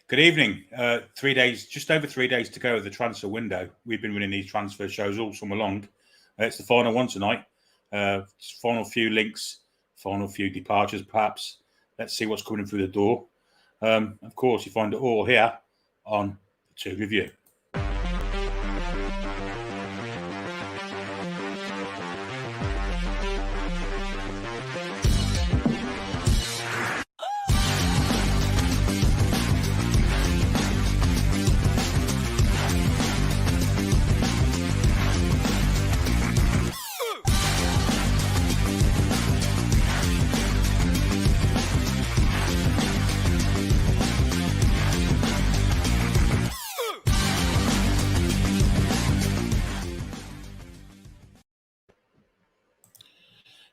Good evening. 3 days, just over 3 days to go of the transfer window. We've been running these transfer shows all summer long. It's the final one tonight. Final few links, final few departures, perhaps. Let's see what's coming in through the door. Of course, you find it all here on the Toon Review.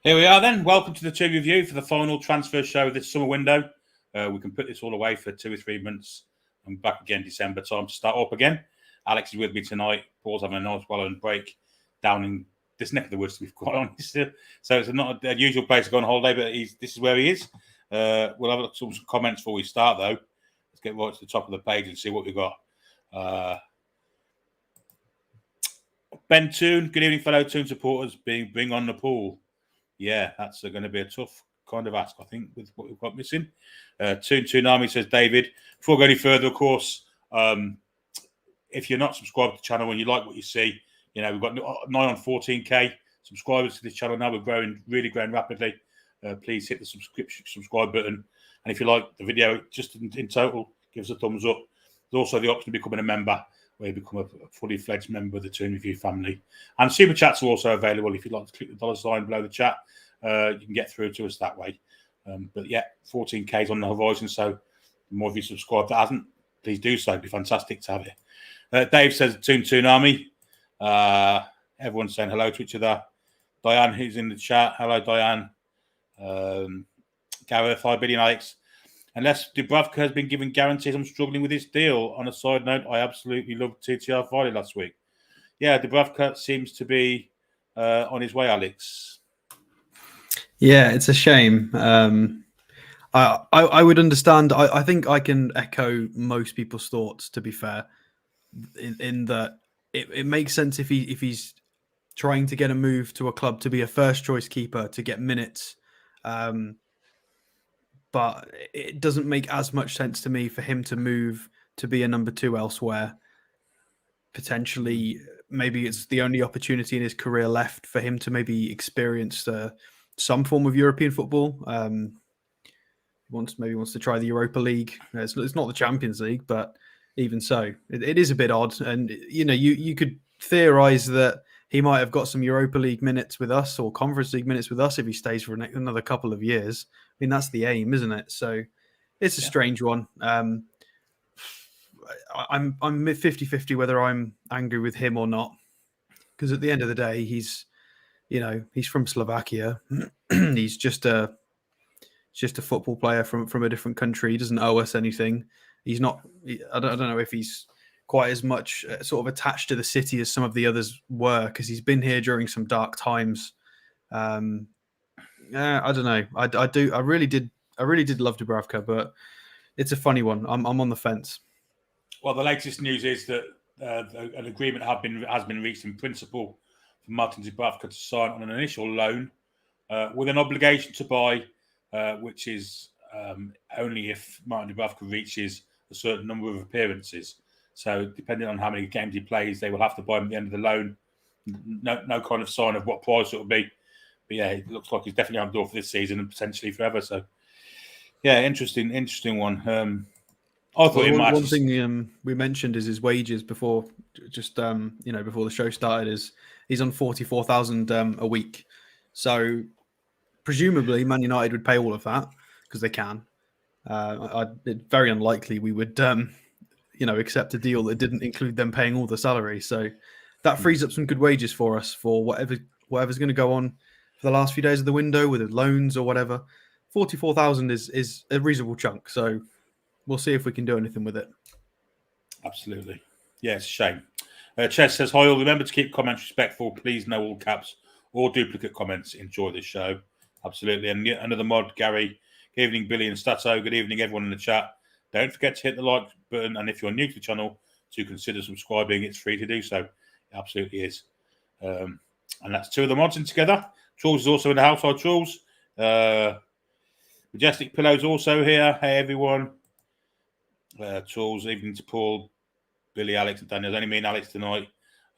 Here we are then. Welcome to the Toon Review for the final transfer show of this summer window. We can put this all away for 2 or 3 months. I'm back again December time to start up again. Alex is with me tonight. Paul's having a nice well-earned break down in this neck of the woods, to be quite honest. So it's not a usual place to go on holiday, but this is where he is. We'll have some comments before we start, though. Let's get right to the top of the page and see what we've got. Ben Toon, good evening, fellow Toon supporters. Bring on the pool. Yeah, that's going to be a tough kind of ask, I think, with what we've got missing. Toonami says, David, before we go any further, of course, if you're not subscribed to the channel and you like what you see, you know, we've got 9 on 14K subscribers to this channel now. We're really growing rapidly. Please hit the subscribe button. And if you like the video, just in total, give us a thumbs up. There's also the option of becoming a member, where you become a fully fledged member of the Toon Review family. And super chats are also available. If you'd like to click the $ below the chat, you can get through to us that way. But yeah, 14K is on the horizon. So the more of you subscribe that hasn't, please do so. It'd be fantastic to have it. Dave says, Toon Army. Everyone's saying hello to each other. Diane, who's in the chat. Hello, Diane. Gareth, 5 billion Alex. Unless Dubravka has been given guarantees, I'm struggling with this deal. On a side note, I absolutely loved TTR Friday last week. Yeah, Dubravka seems to be on his way, Alex. Yeah, it's a shame. I would understand. I think I can echo most people's thoughts, to be fair, in that it makes sense if he's trying to get a move to a club to be a first choice keeper to get minutes. But it doesn't make as much sense to me for him to move to be a number 2 elsewhere. Potentially, maybe it's the only opportunity in his career left for him to maybe experience some form of European football. Maybe wants to try the Europa League. It's not the Champions League, but even so, it is a bit odd. And you know, you could theorize that he might have got some Europa League minutes with us or Conference League minutes with us if he stays for another couple of years. I mean, that's the aim, isn't it? So it's a strange one. I'm 50-50 whether I'm angry with him or not. Because at the end of the day, he's from Slovakia. He's just a football player from a different country. He doesn't owe us anything. He's not. I don't know if he's quite as much sort of attached to the city as some of the others were, because he's been here during some dark times. I don't know. I really did love Dubravka, but it's a funny one. I'm on the fence. Well, the latest news is that an agreement has been reached in principle for Martin Dubravka to sign on an initial loan with an obligation to buy, which is only if Martin Dubravka reaches a certain number of appearances. So depending on how many games he plays, they will have to buy him at the end of the loan. No kind of sign of what price it will be. But yeah, it looks like he's definitely on door for this season and potentially forever. So yeah, interesting one. I thought one thing we mentioned is his wages before the show started is he's on 44,000 a week. So presumably Man United would pay all of that because they can. It's very unlikely we would accept a deal that didn't include them paying all the salary. So that frees up some good wages for us for whatever's going to go on for the last few days of the window, whether loans or whatever. 44,000 is a reasonable chunk. So we'll see if we can do anything with it. Absolutely. Yeah, it's a shame. Ches says, hi all, remember to keep comments respectful. Please no all caps or duplicate comments. Enjoy this show. Absolutely. And another mod, Gary. Good evening, Billy and Stato. Good evening, everyone in the chat. Don't forget to hit the like button, and if you're new to the channel, to consider subscribing. It's free to do so. It absolutely is. And that's 2 of the mods in together. Truls is also in the house. Hi, Truls. Majestic Pillows also here. Hey, everyone. Truls, evening to Paul, Billy, Alex, and Daniel. There's only me and Alex tonight.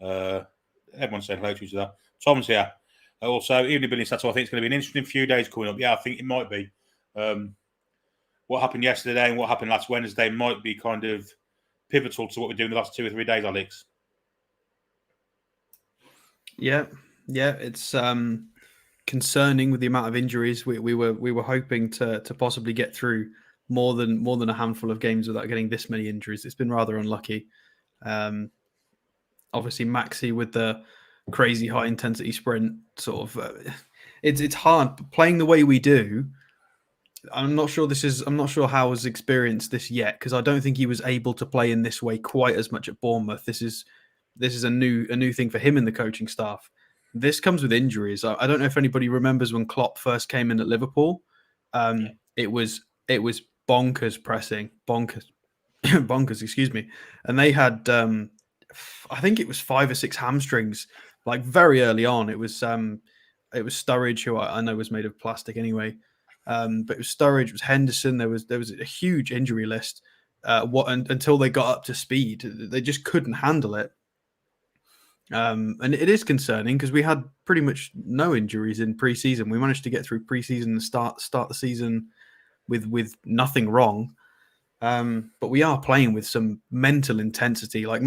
Everyone's saying hello to each other. Tom's here. Also, evening, Billy. So I think it's going to be an interesting few days coming up. Yeah, I think it might be. What happened yesterday and what happened last Wednesday might be kind of pivotal to what we're doing the last 2 or 3 days, Alex. Yeah, it's concerning with the amount of injuries. We were hoping to possibly get through more than a handful of games without getting this many injuries. It's been rather unlucky. Obviously, Maxi with the crazy high intensity sprint, sort of, it's hard playing the way we do. I'm not sure how has experienced this yet, because I don't think he was able to play in this way quite as much at Bournemouth. This is a new thing for him in the coaching staff. This comes with injuries. I don't know if anybody remembers when Klopp first came in at Liverpool. It was bonkers pressing, bonkers, excuse me. And they had, I think it was 5 or 6 hamstrings, like very early on. It was Sturridge, who I know was made of plastic anyway. But it was Sturridge, it was Henderson. There was a huge injury list. Until they got up to speed, they just couldn't handle it. And it is concerning because we had pretty much no injuries in pre-season. We managed to get through pre-season and start the season with nothing wrong. But we are playing with some mental intensity, like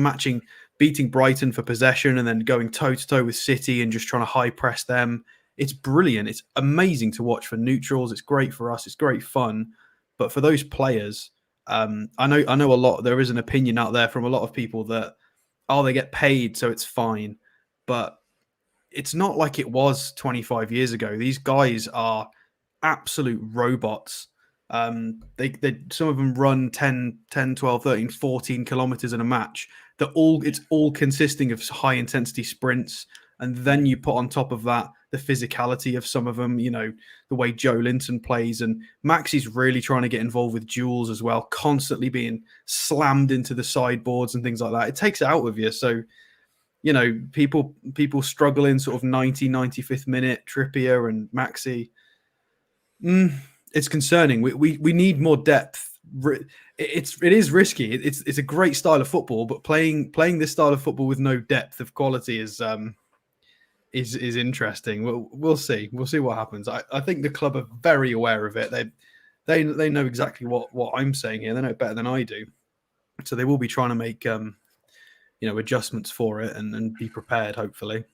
beating Brighton for possession and then going toe-to-toe with City and just trying to high press them. It's brilliant. It's amazing to watch for neutrals. It's great for us. It's great fun. But for those players, I know a lot. There is an opinion out there from a lot of people that, they get paid, so it's fine. But it's not like it was 25 years ago. These guys are absolute robots. They some of them run 10, 12, 13, 14 kilometers in a match. It's all consisting of high intensity sprints. And then you put on top of that the physicality of some of them, the way Joe Linton plays. And Maxi's really trying to get involved with duels as well, constantly being slammed into the sideboards and things like that. It takes it out of you. So, people struggle in sort of 90, 95th minute, Trippier and Maxi. It's concerning. We need more depth. It is risky. It's a great style of football, but playing this style of football with no depth of quality is interesting. We'll see. We'll see what happens. I think the club are very aware of it. They know exactly what I'm saying here. They know it better than I do. So they will be trying to make adjustments for it and be prepared, hopefully.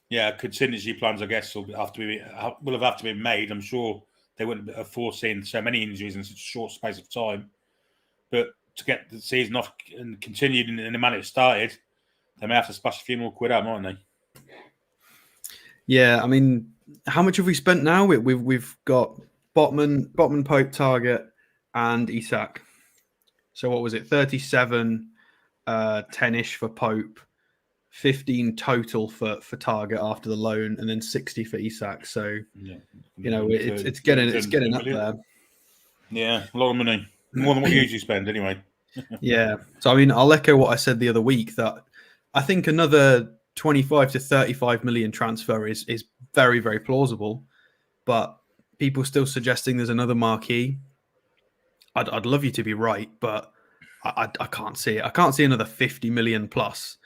Yeah, contingency plans, I guess, will have to be made. I'm sure they wouldn't have foreseen so many injuries in such a short space of time. But to get the season off and continued in the manner it started, they may have to splash a few more quid out, mightn't they? Yeah, I mean, how much have we spent now? We've got Botman, Pope, Target, and Isak. So what was it? 37, 10-ish for Pope, 15 total for Target after the loan, and then 60 for Isak. So it's getting up there. Yeah, a lot of money, more than what you usually spend, anyway. Yeah. So I mean, I'll echo what I said the other week, that I think another 25 to 35 million transfer is very, very plausible, but people still suggesting there's another marquee. I'd love you to be right, but I can't see it. I can't see another 50 million plus.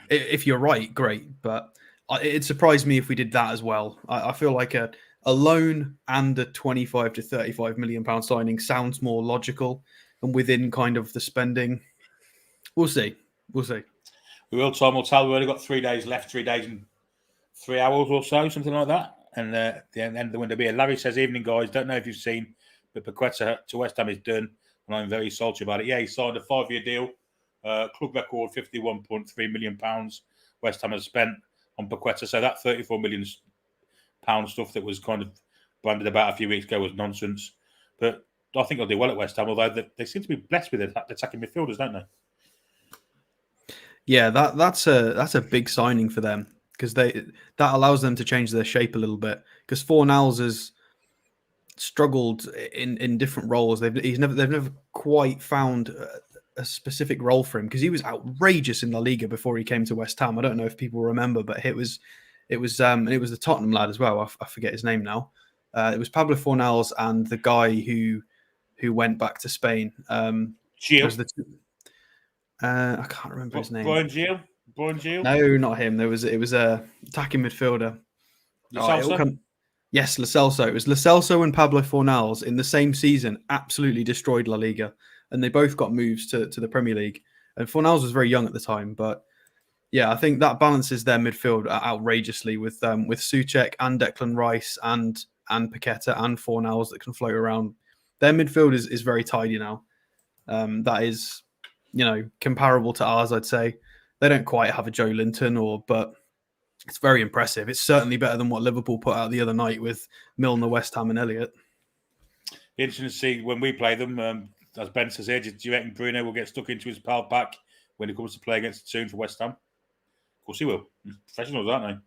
If you're right, great, but it surprised me if we did that as well. I feel like a loan and a 25 to 35 million pound signing sounds more logical and within kind of the spending. We'll see. We will, Tom. We'll tell. We've only got 3 days left, 3 days and 3 hours or so, something like that. And the end of the window beer. Larry says, evening, guys. Don't know if you've seen, but Paqueta to West Ham is done, and I'm very salty about it. Yeah, he signed a 5-year deal. Club record, £51.3 million West Ham has spent on Paqueta. So that £34 million stuff that was kind of branded about a few weeks ago was nonsense. But I think they'll do well at West Ham, although they seem to be blessed with attacking midfielders, don't they? Yeah, that's a big signing for them, because that allows them to change their shape a little bit. Because Fornals has struggled in different roles. They've never quite found a specific role for him because he was outrageous in La Liga before he came to West Ham. I don't know if people remember, but it was the Tottenham lad as well. I forget his name now. It was Pablo Fornals and the guy who went back to Spain. Gil. I can't remember his name. Brian Gil. No, not him. It was a attacking midfielder. Yes, Lo Celso. It was Lo Celso and Pablo Fornals in the same season absolutely destroyed La Liga, and they both got moves to the Premier League. And Fornals was very young at the time, but yeah, I think that balances their midfield outrageously with Souček and Declan Rice and Paqueta and Fornals that can float around. Their midfield is very tidy now. That is, comparable to ours, I'd say. They don't quite have a Joe Linton, but it's very impressive. It's certainly better than what Liverpool put out the other night with Milner, West Ham, and Elliott. Interesting to see when we play them. As Ben says here, do you reckon Bruno will get stuck into his pal pack when he comes to play against Toon for West Ham? Of course he will. Professionals, aren't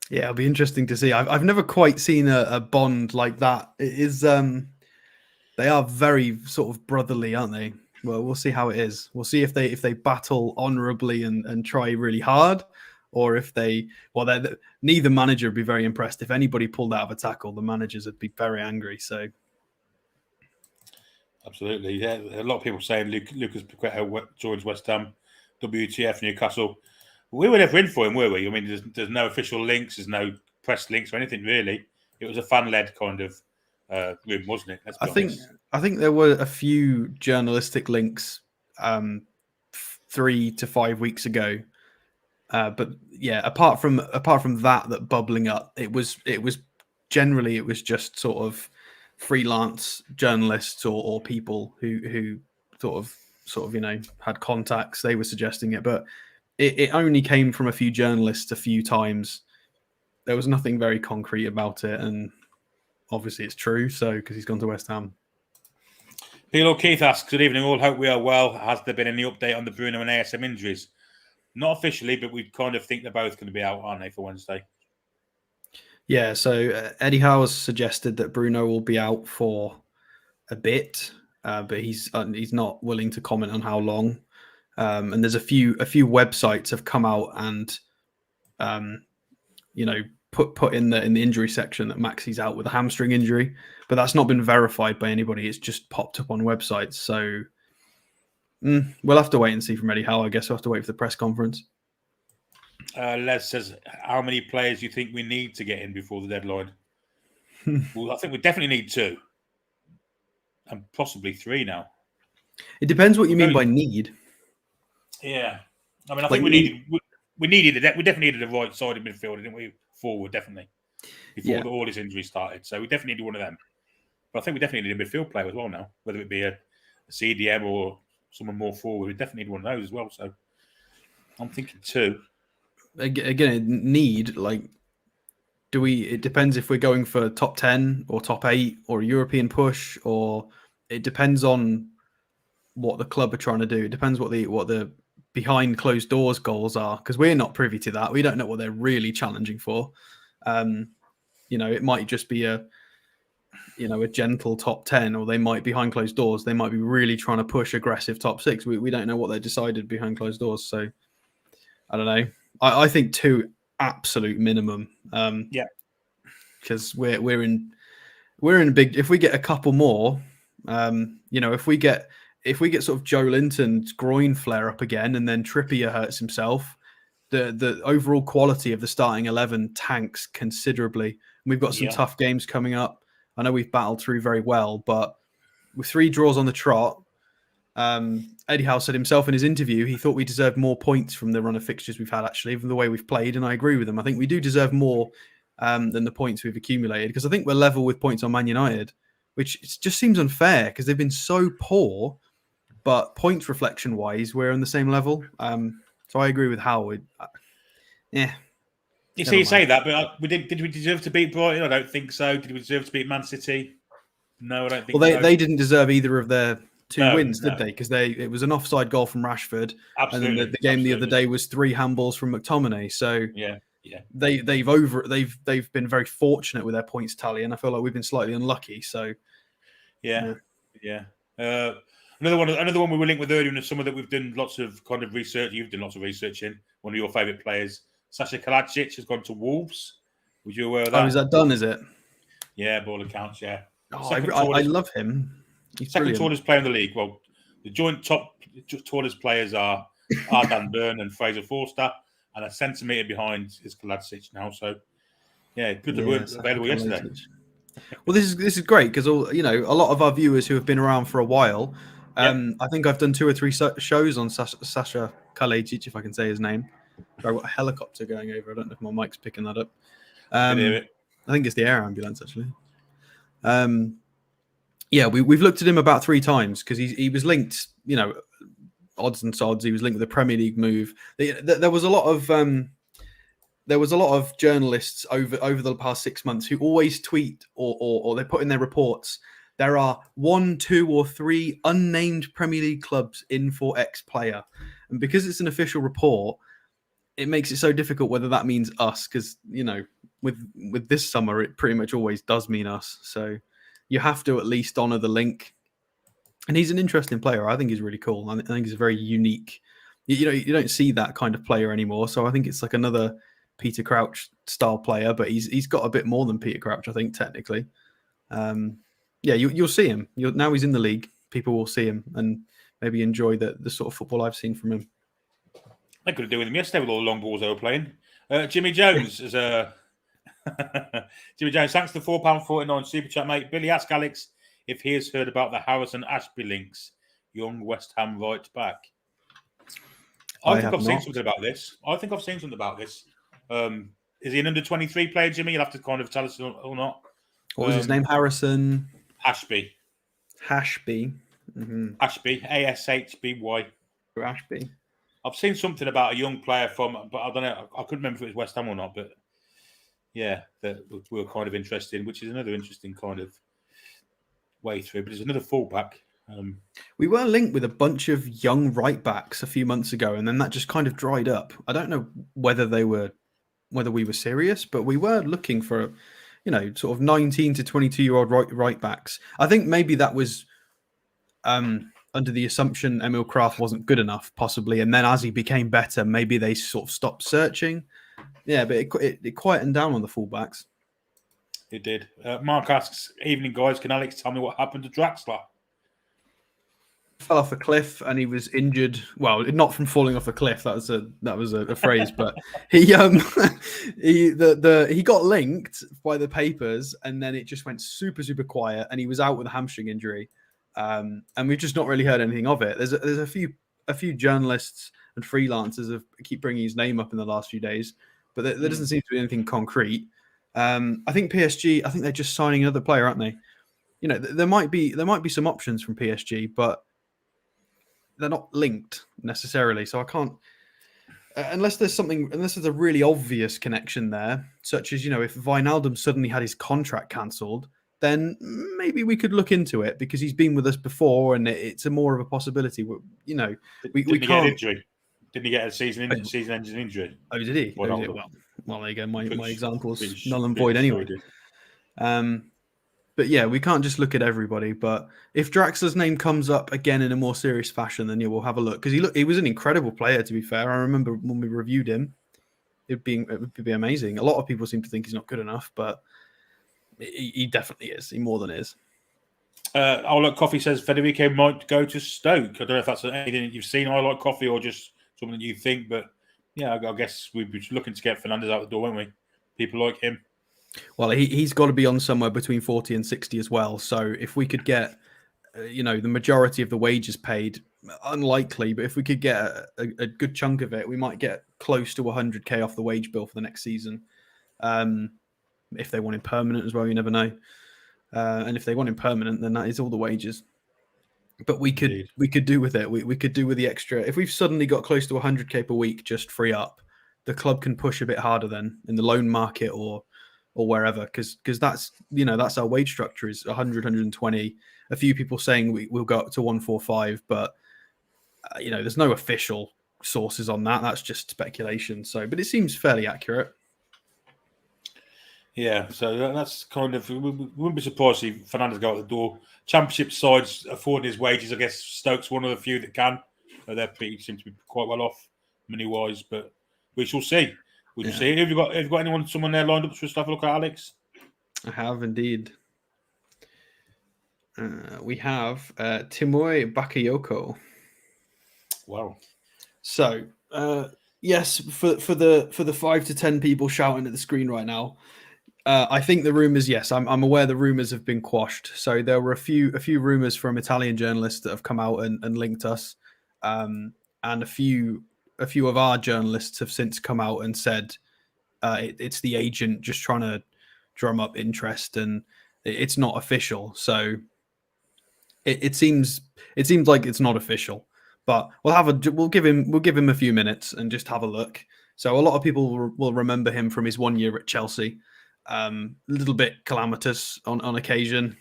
they? Yeah, it'll be interesting to see. I've never quite seen a bond like that. It is. They are very sort of brotherly, aren't they? Well, we'll see how it is. We'll see if they battle honourably and try really hard, or if neither manager would be very impressed. If anybody pulled out of a tackle, the managers would be very angry. So, absolutely, yeah. A lot of people saying Lucas Paqueta joins West Ham, WTF Newcastle. We were never in for him, were we? I mean, there's no official links, there's no press links or anything really. It was a fan-led kind of room, wasn't it? I think there were a few journalistic links 3 to 5 weeks ago, but yeah, apart from that bubbling up, it was generally just sort of freelance journalists or people who sort of had contacts. They were suggesting it, but it only came from a few journalists a few times. There was nothing very concrete about it, and obviously it's true. So because he's gone to West Ham. Pilo Keith asks, good evening all, hope we are well. Has there been any update on the Bruno and ASM injuries? Not officially, but we kind of think they're both going to be out, aren't they, for Wednesday? Yeah, so Eddie Howe has suggested that Bruno will be out for a bit, but he's not willing to comment on how long. And there's a few websites have come out and put in the injury section that Maxi's out with a hamstring injury, but that's not been verified by anybody. It's just popped up on websites. So we'll have to wait and see from Eddie Howe. I guess we'll have to wait for the press conference. Les says, how many players do you think we need to get in before the deadline? Well, I think we definitely need 2. And possibly 3 now. It depends what you mean by need. Yeah. I mean, I think we definitely needed a right-sided midfielder, didn't we? Forward, definitely. Before all his injuries started. So we definitely needed one of them. But I think we definitely need a midfield player as well now. Whether it be a CDM or someone more forward, we definitely need one of those as well. So I'm thinking 2. Again, need, it depends if we're going for top 10 or top 8 or a European push, or it depends on what the club are trying to do. It depends what the behind closed doors goals are, because we're not privy to that. We don't know what they're really challenging for. It might just be a gentle top 10, or they might, behind closed doors, they might be really trying to push aggressive top 6. We don't know what they decided behind closed doors. So I don't know. I think 2 absolute minimum. Because we're in a big. If we get a couple more, if we get sort of Joe Linton's groin flare up again, and then Trippier hurts himself, the overall quality of the starting 11 tanks considerably. We've got some tough games coming up. I know we've battled through very well, but with 3 draws on the trot, Eddie Howe said himself in his interview he thought we deserved more points from the run of fixtures we've had, actually, from the way we've played, and I agree with him. I think we do deserve more than the points we've accumulated, because I think we're level with points on Man United, which just seems unfair because they've been so poor, but points reflection wise we're on the same level. So I agree with Howe. You see, you say that, but did we deserve to beat Brighton? I don't think so. Did we deserve to beat Man City? No, I don't think so. Well, they didn't deserve either of their 2 wins, did they? Because it was an offside goal from Rashford. Absolutely. And then the game the other day was 3 handballs from McTominay. So they've been very fortunate with their points tally, and I feel like we've been slightly unlucky. So yeah. Another one we were linked with earlier in the summer that we've done lots of kind of research. You've done lots of research in. One of your favourite players, Sasha Kalajic, has gone to Wolves. Was you aware of that? Oh, is that done? Is it? Yeah, ball accounts. Yeah. Oh, I love him. He's second brilliant. tallest player in the league. Well, the joint top tallest players are Ardan Byrne and Fraser Forster, and a centimetre behind is Kalajic now. So, yeah, good to work available yesterday. Well, this is great because a lot of our viewers who have been around for a while. I think I've done 2 or 3 shows on Sasha Kalajic, if I can say his name. I've got a helicopter going over. I don't know if my mic's picking that up. Can hear it. I think it's the air ambulance actually. We've looked at him about 3 times because he was linked. Odds and sods. He was linked with the Premier League move. There was a lot of journalists over the past 6 months who always tweet or they put in their reports, there are 1, 2, or 3 unnamed Premier League clubs in for X player. And because it's an official report, it makes it so difficult whether that means us, because, with this summer, it pretty much always does mean us. So you have to at least honour the link. And he's an interesting player. I think he's really cool. I think he's a very unique. You don't see that kind of player anymore. So I think it's like another Peter Crouch style player, but he's got a bit more than Peter Crouch, I think, technically. You'll see him. Now he's in the league. People will see him and maybe enjoy the sort of football I've seen from him. I could do with him yesterday with all the long balls they were playing. Jimmy Jones is Jimmy Jones, thanks to £4.49 super chat, mate. Billy, ask Alex if he has heard about the Harrison Ashby links, young West Ham right back. I think I've seen something about this. Is he an under 23 player, Jimmy? You'll have to kind of tell us or not. What was his name? Harrison Ashby. Mm-hmm. Ashby, ASHBY. Ashby. I've seen something about a young player but I don't know. I couldn't remember if it was West Ham or not, but yeah, that we were kind of interested in, which is another interesting kind of way through. But there's another fullback. We were linked with a bunch of young right backs a few months ago, and then that just kind of dried up. I don't know whether we were serious, but we were looking for, sort of 19 to 22-year-old right backs. I think maybe that was under the assumption Emil Kraft wasn't good enough, possibly, and then as he became better, maybe they sort of stopped searching. Yeah, but it quietened down on the fullbacks. It did. Mark asks, "Evening, guys. Can Alex tell me what happened to Draxler?" Fell off a cliff and he was injured. Well, not from falling off a cliff. That was a phrase, but he got linked by the papers, and then it just went super quiet, and he was out with a hamstring injury. And we've just not really heard anything of it. There's a few journalists and freelancers keep bringing his name up in the last few days, but there doesn't seem to be anything concrete. I think PSG. I think they're just signing another player, aren't they? There might be some options from PSG, but they're not linked necessarily. So I can't, unless there's a really obvious connection there, such as, if Wijnaldum suddenly had his contract cancelled, then maybe we could look into it because he's been with us before and it's a more of a possibility. We can't. Get an injury? Didn't he get a season-ending injury? Oh, did he? Well, there you go. My example's null and void anyway. But yeah, we can't just look at everybody. But if Draxler's name comes up again in a more serious fashion, then we'll have a look. Because he was an incredible player, to be fair. I remember when we reviewed him, it would be amazing. A lot of people seem to think he's not good enough, but he definitely is. He more than is. I Like Coffee says Federico might go to Stoke. I don't know if that's anything that you've seen, I Like Coffee, or just something that you think. But yeah, I guess we'd be looking to get Fernandez out the door, won't we? People like him. Well, he's got to be on somewhere between 40 and 60 as well. So if we could get, the majority of the wages paid, unlikely, but if we could get a good chunk of it, we might get close to 100k off the wage bill for the next season. If they want him permanent as well, you never know. And if they want him permanent, then that is all the wages. But we could do with it. We could do with the extra. If we've suddenly got close to 100k per week just free up, the club can push a bit harder then in the loan market or wherever, because that's our wage structure is 100, 120. A few people saying we'll go up to 145, but there's no official sources on that. That's just speculation. So, but it seems fairly accurate. Yeah, so that's kind of. We wouldn't be surprised if Fernandes go out the door. Championship sides affording his wages. I guess Stoke's one of the few that can. They seem to be quite well off money wise, but we shall see. We shall see. Have you got someone there lined up for us to have a look at, Alex? I have indeed. We have Timur Bakayoko. Wow. So yes, for the 5 to 10 people shouting at the screen right now, I think the rumors. Yes, I'm aware the rumors have been quashed. So there were a few rumors from Italian journalists that have come out and linked us, and a few of our journalists have since come out and said it's the agent just trying to drum up interest, and it's not official. So it seems like it's not official. But we'll give him a few minutes and just have a look. So a lot of people will remember him from his 1 year at Chelsea. A little bit calamitous on occasion.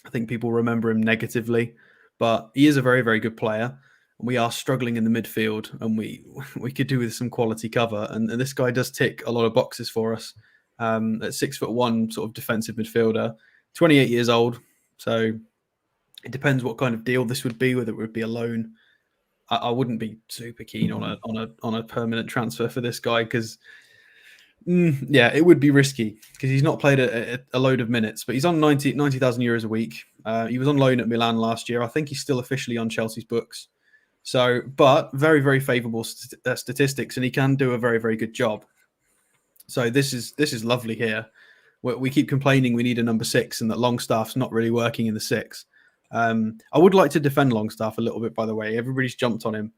I think people remember him negatively, but he is a very, very good player. We are struggling in the midfield, and we could do with some quality cover. And this guy does tick a lot of boxes for us. At 6'1", sort of defensive midfielder, 28 years old. So it depends what kind of deal this would be, whether it would be a loan. I wouldn't be super keen on a permanent transfer for this guy because, it would be risky because he's not played a load of minutes, but he's on 90,000 euros a week. He was on loan at Milan last year. I think he's still officially on Chelsea's books. So, but very, very favourable statistics, and he can do a very, very good job. So this is lovely here. We keep complaining we need a number 6 and that Longstaff's not really working in the 6. I would like to defend Longstaff a little bit, by the way. Everybody's jumped on him.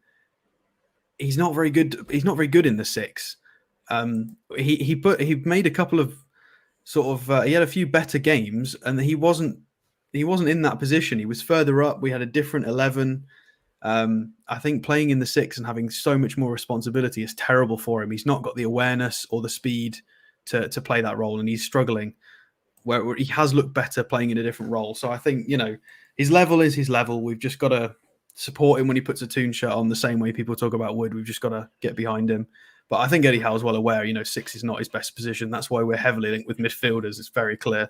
He's not very good. He's not very good in the 6. He made a couple of sort of he had a few better games, and he wasn't in that position. He was further up. We had a different 11. I think playing in the 6 and having so much more responsibility is terrible for him. He's not got the awareness or the speed to play that role, and he's struggling. Where he has looked better playing in a different role. So I think his level is his level. We've just got to support him when he puts a Toon shirt on, the same way people talk about Wood. We've just got to get behind him. But I think Eddie Howe's well aware, 6 is not his best position. That's why we're heavily linked with midfielders. It's very clear.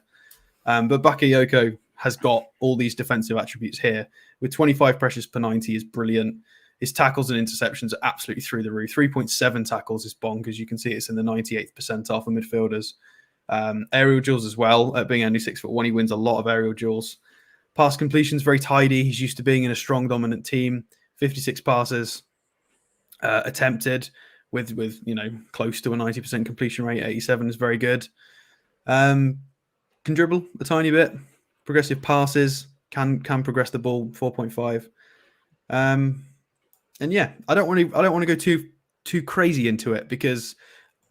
But Bakayoko has got all these defensive attributes here. With 25 pressures per 90 is brilliant. His tackles and interceptions are absolutely through the roof. 3.7 tackles is bonkers. You can see it's in the 98th percentile for midfielders. Aerial duels as well. Being only 6'1", he wins a lot of aerial duels. Pass completion's very tidy. He's used to being in a strong, dominant team. 56 passes attempted with close to a 90% completion rate. 87 is very good. Can dribble a tiny bit. Progressive passes. Can progress the ball. 4.5. And yeah, I don't want to go too crazy into it because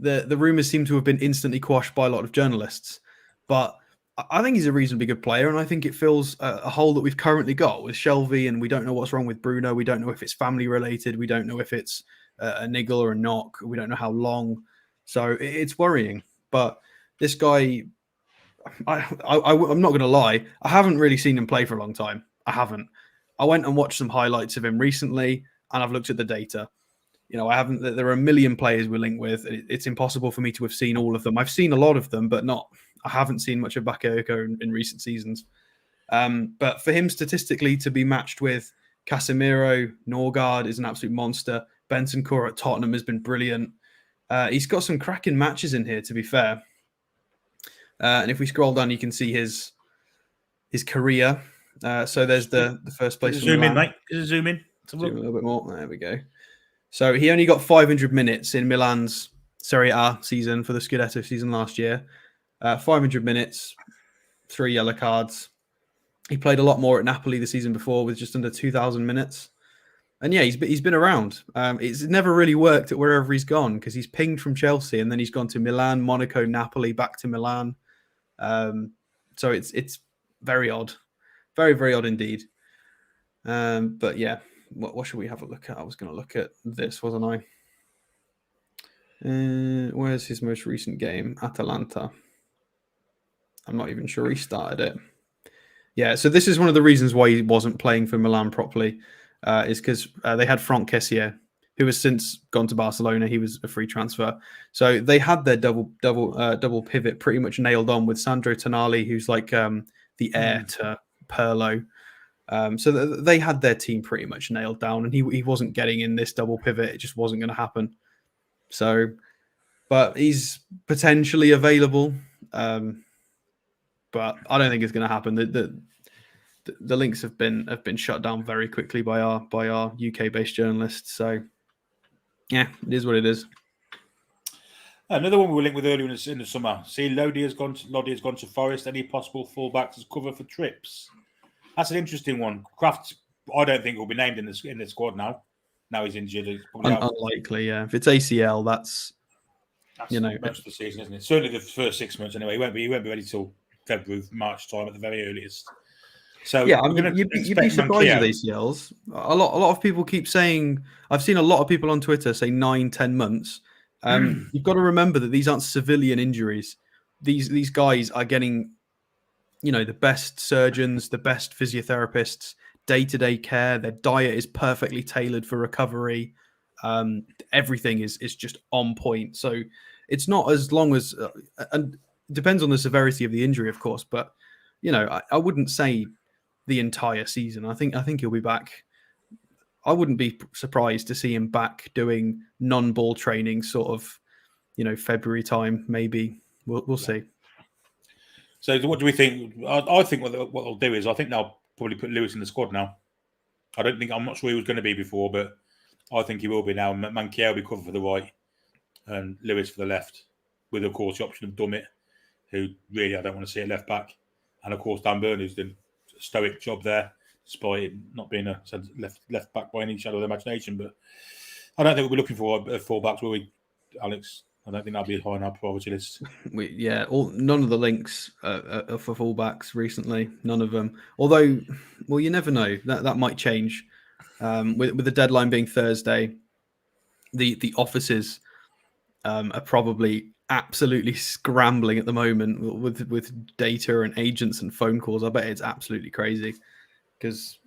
the rumors seem to have been instantly quashed by a lot of journalists. But I think he's a reasonably good player, and I think it fills a hole that we've currently got with Shelvey, and we don't know what's wrong with Bruno. We don't know if it's family related. We don't know if it's a niggle or a knock. We don't know how long. So it's worrying. But this guy, I'm not going to lie, I haven't really seen him play for a long time. I haven't. I went and watched some highlights of him recently, and I've looked at the data. I haven't. There are a million players we're linked with. It's impossible for me to have seen all of them. I've seen a lot of them, but I haven't seen much of Bakayoko in recent seasons. But for him statistically to be matched with Casemiro, Norgard is an absolute monster. Bentancur at Tottenham has been brilliant. He's got some cracking matches in here, to be fair. And if we scroll down, you can see his career. So there's the first place. Zoom in, mate. Zoom in. Zoom a little bit more. There we go. So he only got 500 minutes in Milan's Serie A season for the Scudetto season last year. 500 minutes, 3 yellow cards. He played a lot more at Napoli the season before with just under 2,000 minutes. And yeah, he's been around. It's never really worked at wherever he's gone because he's pinged from Chelsea and then he's gone to Milan, Monaco, Napoli, back to Milan. So it's very odd. Very, very odd indeed. But yeah. What should we have a look at? I was going to look at this, wasn't I? Where's his most recent game? Atalanta. I'm not even sure he started it. Yeah, so this is one of the reasons why he wasn't playing for Milan properly, is because they had Franck Kessié, who has since gone to Barcelona. He was a free transfer. So they had their double pivot pretty much nailed on with Sandro Tonali, who's like the heir to Pirlo. So they had their team pretty much nailed down, and he wasn't getting in this double pivot. It just wasn't going to happen. So, but he's potentially available, but I don't think it's going to happen. The links have been shut down very quickly by our UK based journalists. So, yeah, it is what it is. Another one we were linked with earlier in the summer. See, Lodi has gone to Forest. Any possible fullbacks as cover for trips? That's an interesting one. Kraft, I don't think will be named in the squad now. Now he's injured. He's unlikely, yeah. If it's ACL, that's most of the season, isn't it? Certainly the first 6 months anyway. He won't be ready till February, March time at the very earliest. So yeah, I mean, you'd be surprised with ACLs. A lot of people keep saying. I've seen a lot of people on Twitter say 9-10 months. You've got to remember that these aren't civilian injuries. These guys are getting, the best surgeons, the best physiotherapists, day-to-day care. Their diet is perfectly tailored for recovery. Everything is just on point. So it's not as long as, and it depends on the severity of the injury, of course. But I wouldn't say the entire season. I think he'll be back. I wouldn't be surprised to see him back doing non-ball training, sort of, February time. Maybe we'll see. So what do we think? I think what they'll do is I think they'll probably put Lewis in the squad now. I'm not sure he was going to be before, but I think he will be now. Mankier will be covered for the right and Lewis for the left, with of course the option of Dummett, who really I don't want to see at left back, and of course Dan Burn, who's done a stoic job there, despite not being a left back by any shadow of the imagination. But I don't think we'll be looking for fullbacks, will we, Alex? I don't think that'll be high on our priority list. None of the links are for fullbacks recently. None of them. Although, well, you never know. That might change. With the deadline being Thursday, the offices are probably absolutely scrambling at the moment with data and agents and phone calls. I bet it's absolutely crazy because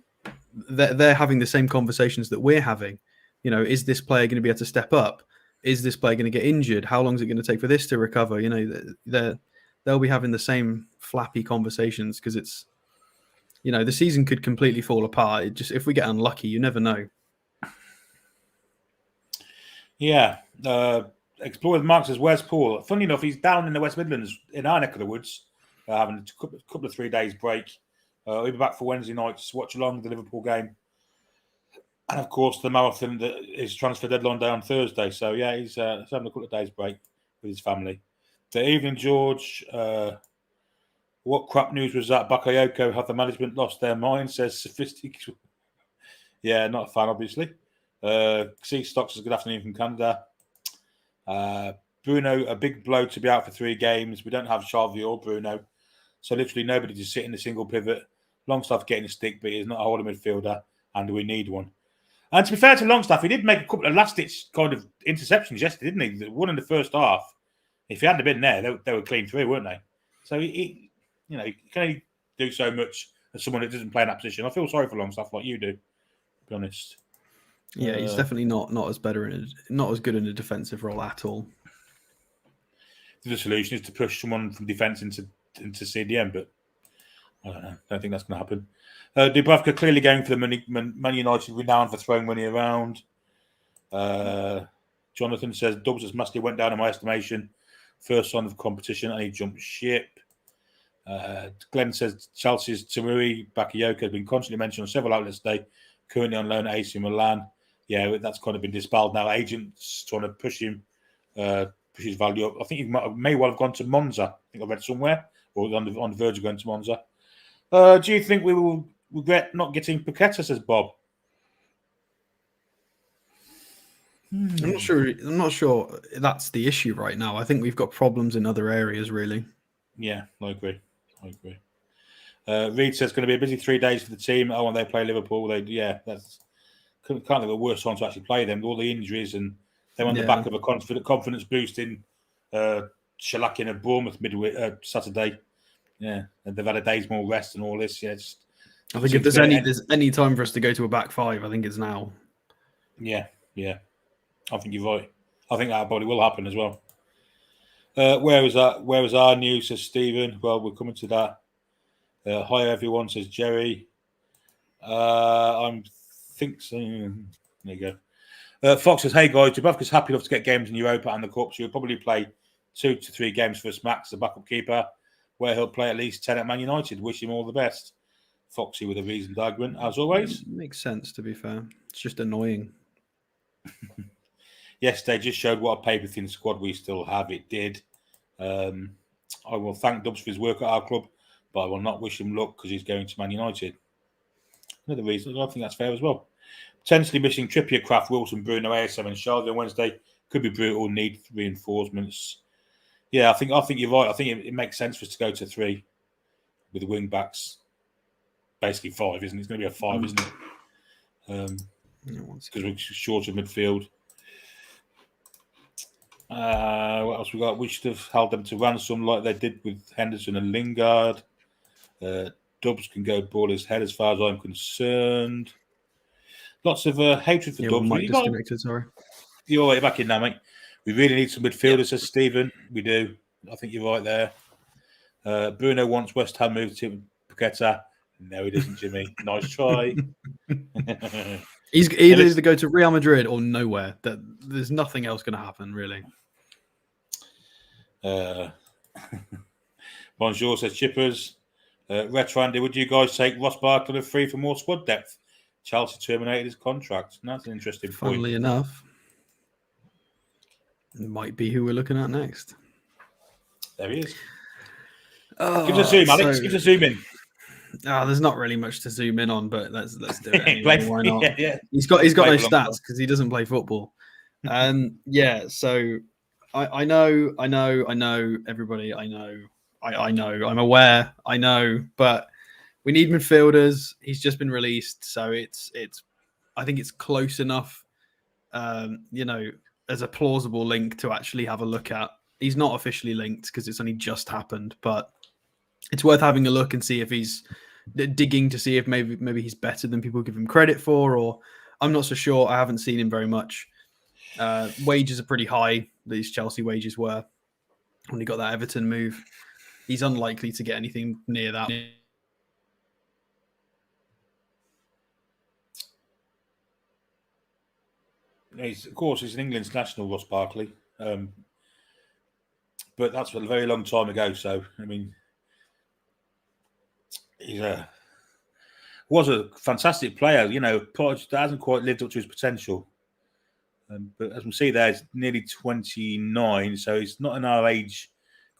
they're having the same conversations that we're having. Is this player going to be able to step up? Is this player going to get injured? How long is it going to take for this to recover? They'll be having the same flappy conversations because it's, the season could completely fall apart. If we get unlucky, you never know. Yeah. Explore with Mark says, where's Paul? Funny enough, he's down in the West Midlands in our neck of the woods, having a couple of 3 days break. He'll be back for Wednesday night to watch along the Liverpool game. And of course, the marathon that is transfer deadline day on Thursday. So yeah, he's having a couple of days break with his family. Good evening, George. What crap news was that? Bakayoko, have the management lost their mind? Says Sophistic. Yeah, not a fan, obviously. C Stocks says good afternoon from Canada. Bruno, a big blow to be out for 3 games. We don't have Xavi or Bruno, so literally nobody to sit in a single pivot. Longstaff getting a stick, but he's not a holding midfielder, and we need one. And to be fair to Longstaff, he did make a couple of last-ditch kind of interceptions yesterday, didn't he? The one in the first half. If he hadn't been there, they were clean through, weren't they? So he can only do so much as someone that doesn't play in that position. I feel sorry for Longstaff, like you do, to be honest. Yeah, he's definitely not as good in a defensive role at all. The solution is to push someone from defence into CDM, but I don't know. I don't think that's going to happen. Dubravka clearly going for the money. Man United renowned for throwing money around. Jonathan says Dubs has massively went down in my estimation. First sign of competition, and he jumped ship. Glenn says Chelsea's Tamuri Bakayoko has been constantly mentioned on several outlets today. Currently on loan at AC Milan. Yeah, that's kind of been dispelled now. Agents trying to push him, push his value up. I think he may well have gone to Monza. I think I read somewhere, or on the verge of going to Monza. Do you think we will regret not getting Paqueta, says Bob? I'm not sure that's the issue right now. I think we've got problems in other areas, really. Yeah, I agree. Reed says it's going to be a busy 3 days for the team. Oh, when they play Liverpool, that's can't think of a worse time to actually play them. All the injuries, and they're on the back of a confidence boosting shellacking at Bournemouth Saturday. Yeah, and they've had a day's more rest and all this. Yeah, I think if there's any time for us to go to a back 5, I think it's now. Yeah. I think you're right. I think that probably will happen as well. Where was that? Where was our news? Says Stephen. Well, we're coming to that. Hi everyone, says Jerry. I'm think so. There you go. Fox says, "Hey guys, Dubravka's happy enough to get games in Europa and the Cup, so he'll probably play 2 to 3 games for us max, the backup keeper, where he'll play at least 10 at Man United. Wish him all the best." Foxy with a reasoned argument, as always. Makes sense, to be fair. It's just annoying. Yes, they just showed what a paper-thin squad we still have. It did. I will thank Dubs for his work at our club, but I will not wish him luck because he's going to Man United. Another reason, I think that's fair as well. Potentially missing Trippier, Kraft, Wilson, Bruno, ASM, and Charlotte on Wednesday could be brutal. Need reinforcements. Yeah, I think you're right. I think it makes sense for us to go to 3 with the wing backs. Basically 5, isn't it? It's going to be a 5, isn't it? Because we're short of midfield. What else we got? We should have held them to ransom like they did with Henderson and Lingard. Dubs can go ball his head as far as I'm concerned. Lots of hatred for Dubs. Mike disconnected, sorry. You're right, back in now, mate. We really need some midfielders, says Stephen. We do. I think you're right there. Bruno wants West Ham moved to Paqueta. No, he doesn't, Jimmy. Nice try. He's either to go to Real Madrid or nowhere. There's nothing else going to happen, really. Bonjour, says Chippers. Retro Andy, would you guys take Ross Barkley free for more squad depth? Chelsea terminated his contract. That's an interesting point. Funnily enough, it might be who we're looking at next. There he is. Give us a zoom, Alex. Give us a zoom in. There's not really much to zoom in on, but let's do it anyway. Why not? Yeah. He's got no stats because he doesn't play football. So I know everybody. I know. I'm aware. I know, but we need midfielders. He's just been released, so it's. I think it's close enough, as a plausible link to actually have a look at. He's not officially linked because it's only just happened, but it's worth having a look and see if he's digging to see if maybe he's better than people give him credit for, or I'm not so sure. I haven't seen him very much. Wages are pretty high. These Chelsea wages were when he got that Everton move. He's unlikely to get anything near that. He's an England's national, Ross Barkley. But that's a very long time ago. So, I mean, was a fantastic player. Hasn't quite lived up to his potential. But as we see there, he's nearly 29. So he's not in our age,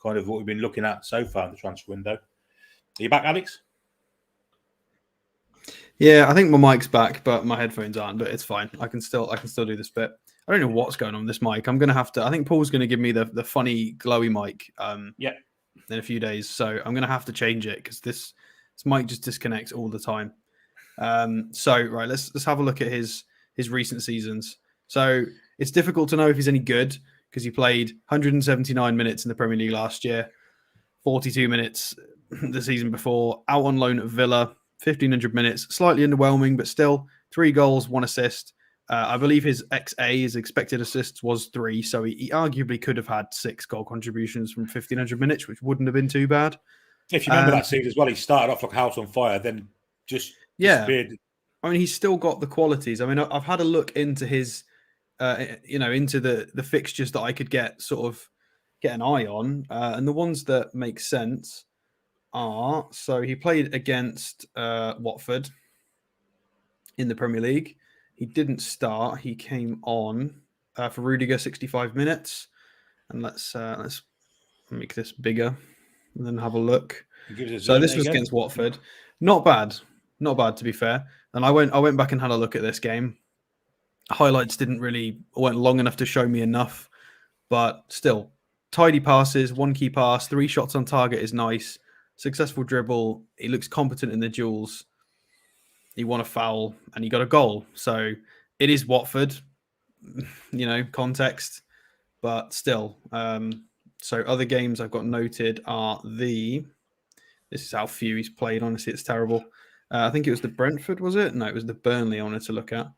kind of what we've been looking at so far in the transfer window. Are you back, Alex? Yeah, I think my mic's back, but my headphones aren't. But it's fine. I can still do this bit. I don't know what's going on with this mic. I'm gonna have to. I think Paul's gonna give me the funny glowy mic. In a few days, so I'm gonna have to change it because this mic just disconnects all the time. Right, let's have a look at his recent seasons. So it's difficult to know if he's any good because he played 179 minutes in the Premier League last year, 42 minutes the season before, out on loan at Villa, 1,500 minutes, slightly underwhelming, but still 3 goals, 1 assist. I believe his XA, his expected assists, was 3, so he arguably could have had 6 goal contributions from 1,500 minutes, which wouldn't have been too bad. If you remember that season as well, he started off like a house on fire, then just disappeared. I mean, he's still got the qualities. I mean, I've had a look into his, into the fixtures that I could get an eye on, and the ones that make sense are, so he played against Watford in the Premier League. He didn't start. He came on for Rudiger, 65 minutes. And let's make this bigger and then have a look. So this was against Watford. Not bad to be fair. And I went back and had a look at this game. Highlights weren't long enough to show me enough, but still tidy passes, 1 key pass, 3 shots on target is nice. Successful dribble. He looks competent in the duels. He won a foul and he got a goal. So it is Watford, context, but still. So other games I've got noted are this is how few he's played. Honestly, it's terrible. I think it was the Brentford, was it? No, it was the Burnley I wanted to look at.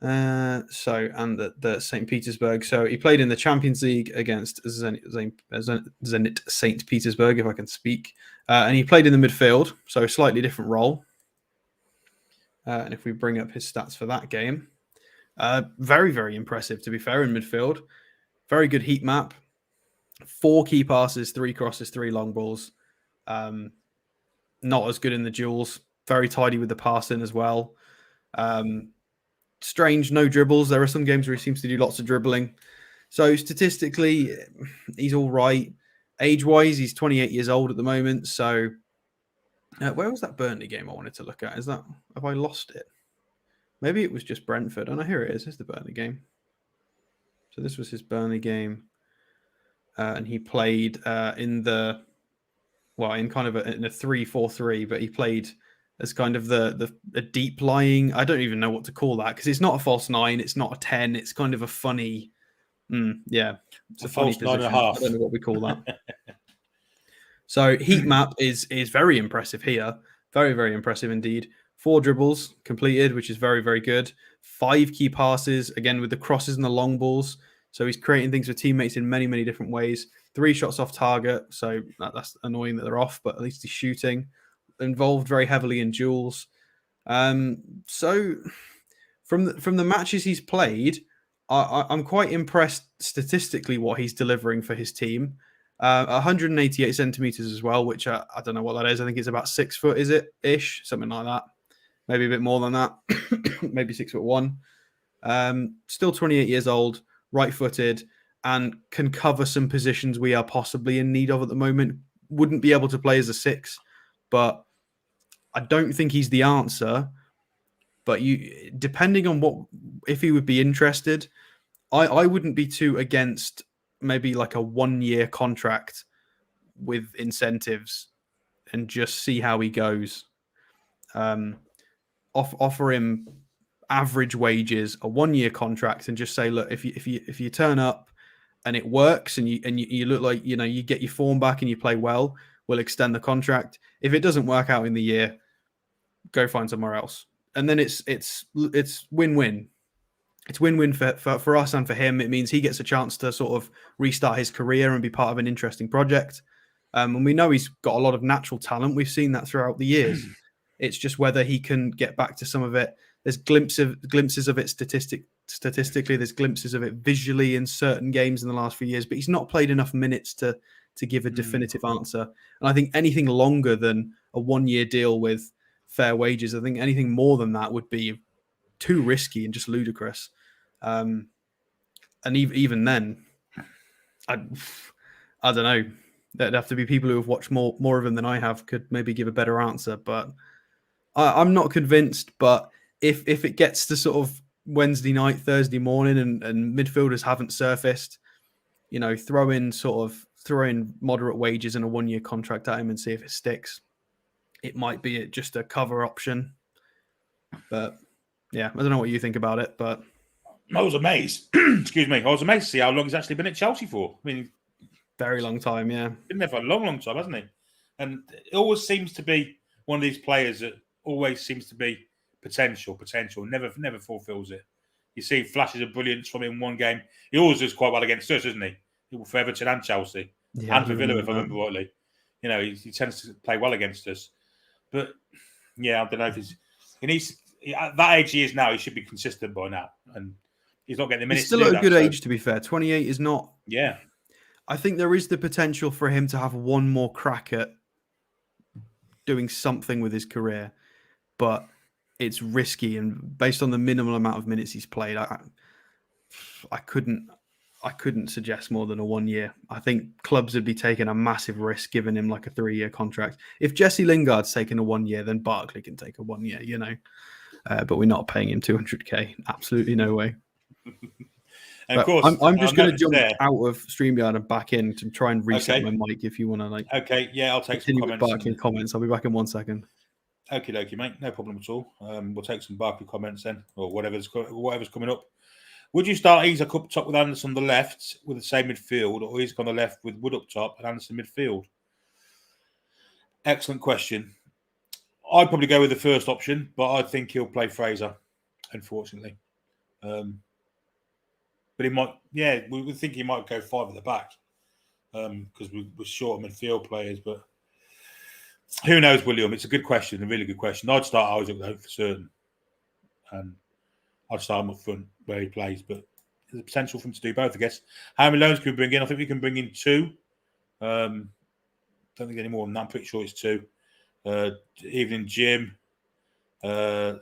And the St. Petersburg. So he played in the Champions League against Zenit St. Petersburg, if I can speak. And he played in the midfield, so a slightly different role. And if we bring up his stats for that game, very, very impressive, to be fair, in midfield. Very good heat map. 4 key passes, 3 crosses, 3 long balls. Not as good in the duels. Very tidy with the passing as well. Strange, no dribbles. There are some games where he seems to do lots of dribbling. So statistically, he's all right. Age-wise, he's 28 years old at the moment. So where was that Burnley game I wanted to look at? Have I lost it? Maybe it was just Brentford. Oh, no, here it is. Here's the Burnley game. So this was his Burnley game. And he played in kind of in a 3-4-3, but he played as kind of the deep lying. I don't even know what to call that, because it's not a false 9, it's not a 10, it's kind of a funny. It's a funny false 9.5. I don't know what we call that. So heat map is very impressive here. Very, very impressive indeed. 4 dribbles completed, which is very, very good. 5 key passes, again with the crosses and the long balls. So he's creating things for teammates in many, many different ways. 3 shots off target, so that's annoying that they're off, but at least he's shooting. Involved very heavily in duels. So from the matches he's played, I'm quite impressed statistically what he's delivering for his team. 188 centimeters as well, which I don't know what that is. I think it's about 6 foot, is it ish, something like that. Maybe a bit more than that. Maybe 6'1". Still 28 years old, right-footed, and can cover some positions we are possibly in need of at the moment. Wouldn't be able to play as a 6, but I don't think he's the answer. But depending on if he would be interested, I wouldn't be too against maybe like a 1-year contract with incentives and just see how he goes. Offer him average wages, a 1-year contract, and just say, look, if you turn up and it works and you look like you get your form back and you play well, we'll extend the contract. If it doesn't work out in the year, go find somewhere else. And then it's win-win. It's win-win for us and for him. It means he gets a chance to sort of restart his career and be part of an interesting project. And we know he's got a lot of natural talent. We've seen that throughout the years. It's just whether he can get back to some of it. There's glimpses of it statistically. There's glimpses of it visually in certain games in the last few years. But he's not played enough minutes to give a definitive answer. And I think anything longer than a 1-year deal with fair wages, I think anything more than that would be too risky and just ludicrous. And even then, I don't know. There'd have to be people who have watched more of him than I have could maybe give a better answer. But I'm not convinced. But if it gets to sort of Wednesday night, Thursday morning, and midfielders haven't surfaced, throw in moderate wages and a 1-year contract at him and see if it sticks. It might be just a cover option. But yeah, I don't know what you think about it, but I was amazed. Excuse me. I was amazed to see how long he's actually been at Chelsea for. I mean, very long time, yeah. Been there for a long, long time, hasn't he? And it always seems to be one of these players that always seems to be potential, never fulfills it. You see flashes of brilliance from him in one game. He always does quite well against us, doesn't he? For Everton and Chelsea. Yeah, and for Villa, if I remember rightly. He tends to play well against us. But, yeah, I don't know if he needs... At that age he is now, he should be consistent by now. And he's not getting the minutes. He's still at a good age, to be fair. 28 is not... Yeah. I think there is the potential for him to have one more crack at doing something with his career. But it's risky. And based on the minimal amount of minutes he's played, I couldn't suggest more than a 1 year. I think clubs would be taking a massive risk giving him like a 3-year contract. If Jesse Lingard's taking a 1 year, then Barkley can take a 1 year, but we're not paying him 200k. Absolutely no way. And of course, I'm just going to jump out of StreamYard and back in to try and reset my mic if you want to Okay, yeah, I'll take some comments. I'll be back in 1 second. Okie dokie, mate. No problem at all. We'll take some Barkley comments then, or whatever's coming up. Would you start Isak up top with Anderson on the left with the same midfield, or Isak on the left with Wood up top and Anderson midfield? Excellent question. I'd probably go with the first option, but I think he'll play Fraser, unfortunately. But he might, we think he might go 5 at the back because we're short of midfield players. But who knows, William? It's a good question, a really good question. I'd start Isaac though for certain, and I'd start him up front where he plays. But there's a potential for him to do both, I guess. How many loans can we bring in? I think we can bring in 2. Don't think any more than that. I'm pretty sure it's 2. Evening Jim.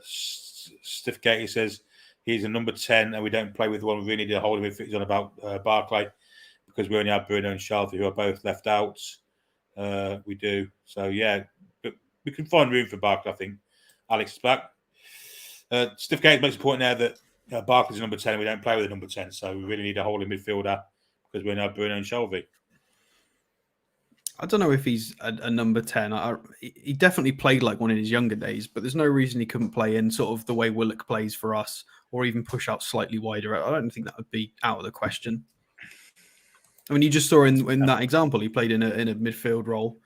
Stiff Katie says he's a number 10 and we don't play with one. We really need to hold him if he's on about Barkley because we only have Bruno and Shelby who are both left out. We do. So, but we can find room for Barkley, I think. Alex is back. Stiff Katie makes a point now that Barkley's a number 10 and we don't play with a number 10. So we really need a holding midfielder because we only have Bruno and Shelby. I don't know if he's a number 10. He definitely played like one in his younger days, but there's no reason he couldn't play in sort of the way Willock plays for us or even push out slightly wider. I don't think that would be out of the question. I mean, you just saw in that example, he played in a midfield role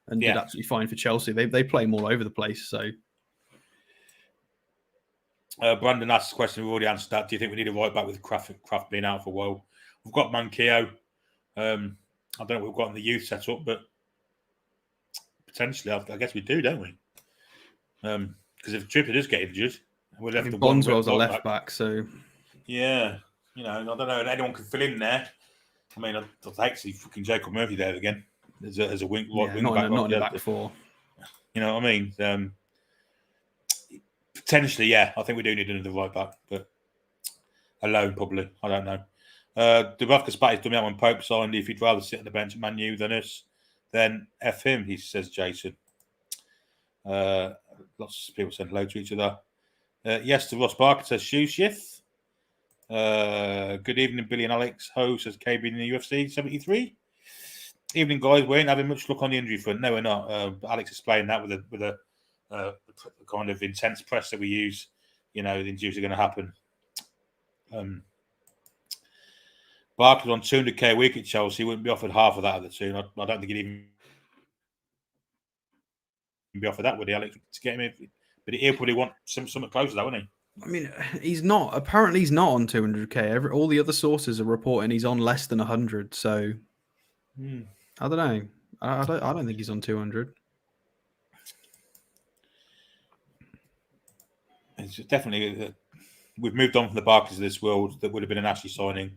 and did absolutely fine for Chelsea. They play him all over the place. So, Brandon asked the question. We've already answered that. Do you think we need a right back with Kraft being out for a while? We've got Manquillo. I don't know what we've got in the youth setup, but potentially, I guess we do, don't we? Because if Trippier does get injured, we're left with Bonswell's a left back, so I don't know. Anyone can fill in there. I mean, I'd hate to see fucking Jacob Murphy there again as a wing back. Not in the back four. You know what I mean? Potentially, I think we do need another right back, but alone probably. I don't know. Dubravka spat his dummy out when Pope signed. If he'd rather sit on the bench at Man U than us, then F him, he says, Jason. Lots of people send hello to each other. Yes to Ross Barker, says Shoe Shift. Good evening, Billy and Alex. Ho, says KB in the UFC 73. Evening, guys. We ain't having much luck on the injury front. No, we're not. Alex explained that with a kind of intense press that we use. The injuries are going to happen. Barkley on 200k a week at Chelsea wouldn't be offered half of that at the Toon. I don't think he'd even be offered that, would he, Alex? To get him in, but he'll probably want something closer to that, wouldn't he? I mean, he's not. Apparently, he's not on 200k. All the other sources are reporting he's on less than 100. So I don't know. I don't think he's on 200. It's definitely we've moved on from the Barkleys of this world. That would have been an Ashley signing.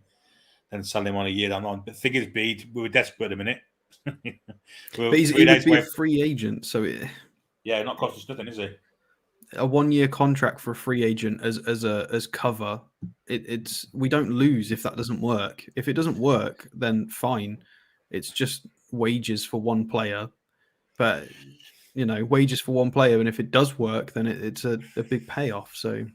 And sell him on a year down the line. But the thing is, we were desperate at a minute. But he would be a free agent, so not cost us nothing, is it? A 1-year contract for a free agent as cover. We don't lose if that doesn't work. If it doesn't work, then fine. It's just wages for one player. But wages for one player, and if it does work, then it's a big payoff. So.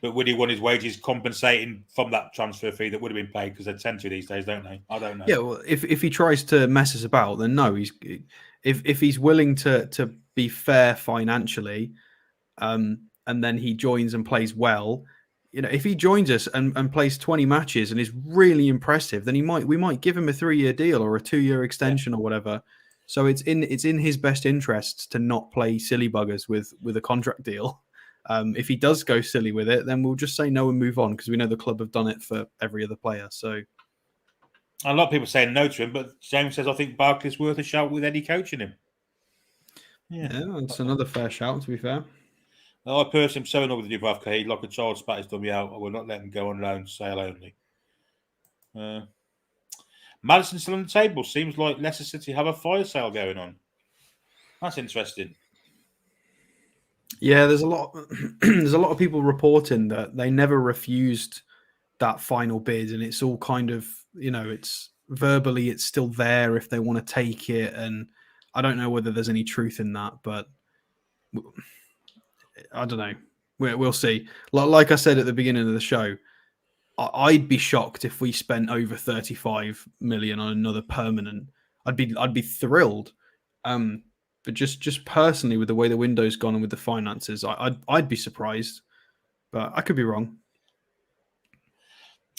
But would he want his wages compensating from that transfer fee that would have been paid? Because they tend to these days, don't they? I don't know. Yeah, well, if he tries to mess us about, then no. If he's willing to be fair financially, and then he joins and plays well, if he joins us and plays 20 matches and is really impressive, then we might give him a 3-year deal or a 2-year extension or whatever. So it's in his best interests to not play silly buggers with a contract deal. If he does go silly with it, then we'll just say no and move on because we know the club have done it for every other player. So a lot of people saying no to him, but James says I think Barkley's worth a shout with Eddie coaching him. Yeah, it's another fair shout. To be fair, I personally am so in love with Dubravka. He like a child spat his dummy out. I will not let him go on loan, sale only. Maddison still on the table. Seems like Leicester City have a fire sale going on. That's interesting. Yeah, there's a lot of people reporting that they never refused that final bid, and it's all kind of it's verbally it's still there if they want to take it, and I don't know whether there's any truth in that, but I don't know. We'll see. Like I said at the beginning of the show, I'd be shocked if we spent over 35 million on another permanent. I'd be thrilled. But just personally, with the way the window's gone and with the finances, I'd be surprised, but I could be wrong.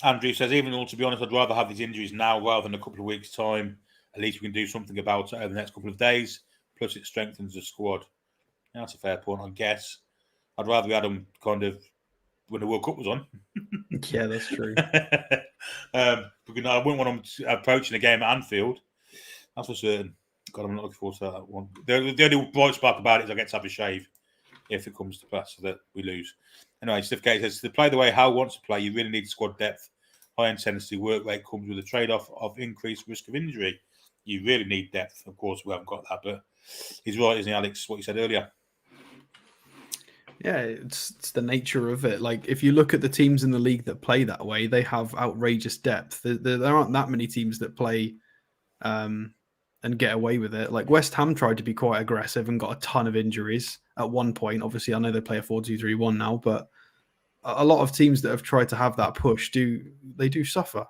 Andrew says, even though, to be honest, I'd rather have these injuries now rather than a couple of weeks' time. At least we can do something about it over the next couple of days. Plus, it strengthens the squad. Yeah, that's a fair point, I guess. I'd rather we had them kind of when the World Cup was on. Yeah, that's true. Because I wouldn't want them approaching a game at Anfield. That's for certain. God, I'm not looking forward to that one. The only bright spark about it is I get to have a shave if it comes to pass, so that we lose. Anyway, Steve Gate says, to play the way Howe wants to play, you really need squad depth. High intensity work rate comes with a trade-off of increased risk of injury. You really need depth. Of course, we haven't got that, but he's right, isn't he, Alex, what you said earlier? Yeah, it's the nature of it. Like, if you look at the teams in the league that play that way, they have outrageous depth. There aren't that many teams that play and get away with it. Like, West Ham tried to be quite aggressive and got a ton of injuries at one point. Obviously, I know they play a 4-2-3-1 now, but a lot of teams that have tried to have that push do suffer.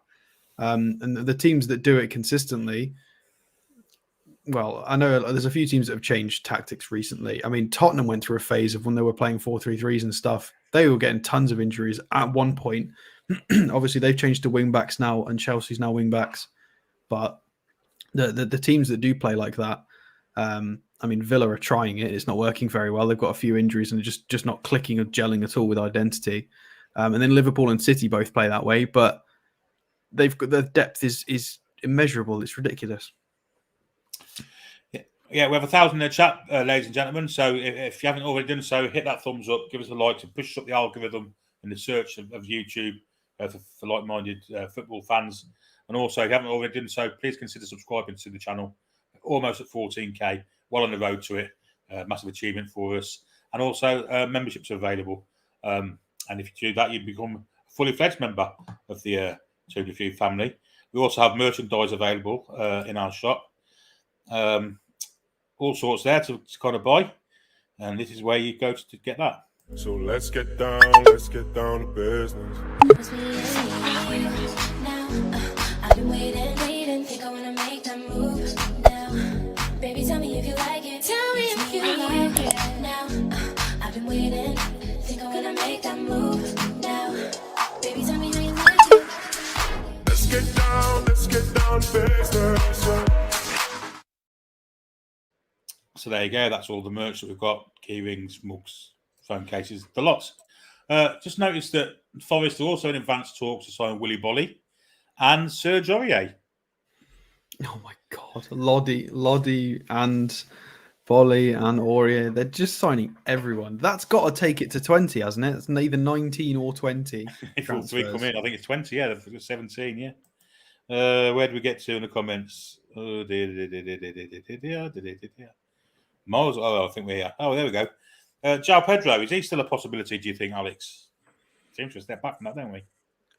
And the teams that do it consistently, well, I know there's a few teams that have changed tactics recently. I mean, Tottenham went through a phase of when they were playing 4-3-3s and stuff. They were getting tons of injuries at one point. Obviously, they've changed to wing backs now, and Chelsea's now wing backs. But the teams that do play like that, I mean, Villa are trying it. It's not working very well. They've got a few injuries and just not clicking or gelling at all with identity. And then Liverpool and City both play that way, but they've got the depth is immeasurable. It's ridiculous. Yeah, we have 1,000 in the chat, ladies and gentlemen. So if you haven't already done so, hit that thumbs up, give us a like to push up the algorithm in the search of YouTube for like-minded football fans. And also, if you haven't already done so, please consider subscribing to the channel. Almost at 14k, well on the road to it. Massive achievement for us. And also, memberships are available. And if you do that, you become a fully fledged member of the Toon Review family. We also have merchandise available in our shop. All sorts there to kind of buy, and this is where you go to get that. So let's get down to business. I've been waiting, think I wanna make that move now. Baby, tell me if you like it. Tell me if you like it now. I've been waiting, think I wanna make that move now. Baby, tell me how you like it. Let's get down to business. So there you go. That's all the merch that we've got: key rings, mugs, phone cases, the lots. Just noticed that Forest are also in advanced talks to sign Willy Bolly and Serge Aurier. Oh my God, Lodi and Bolly and Aurier, they're just signing everyone. That's got to take it to 20, hasn't it? It's either 19 or 20. If all three come in, I think it's 20. Yeah, 17. Yeah. Where do we get to in the comments? Miles. Oh, I think we're here. Oh, there we go. João Pedro, is he still a possibility, do you think, Alex? Seems to step back from that, don't we?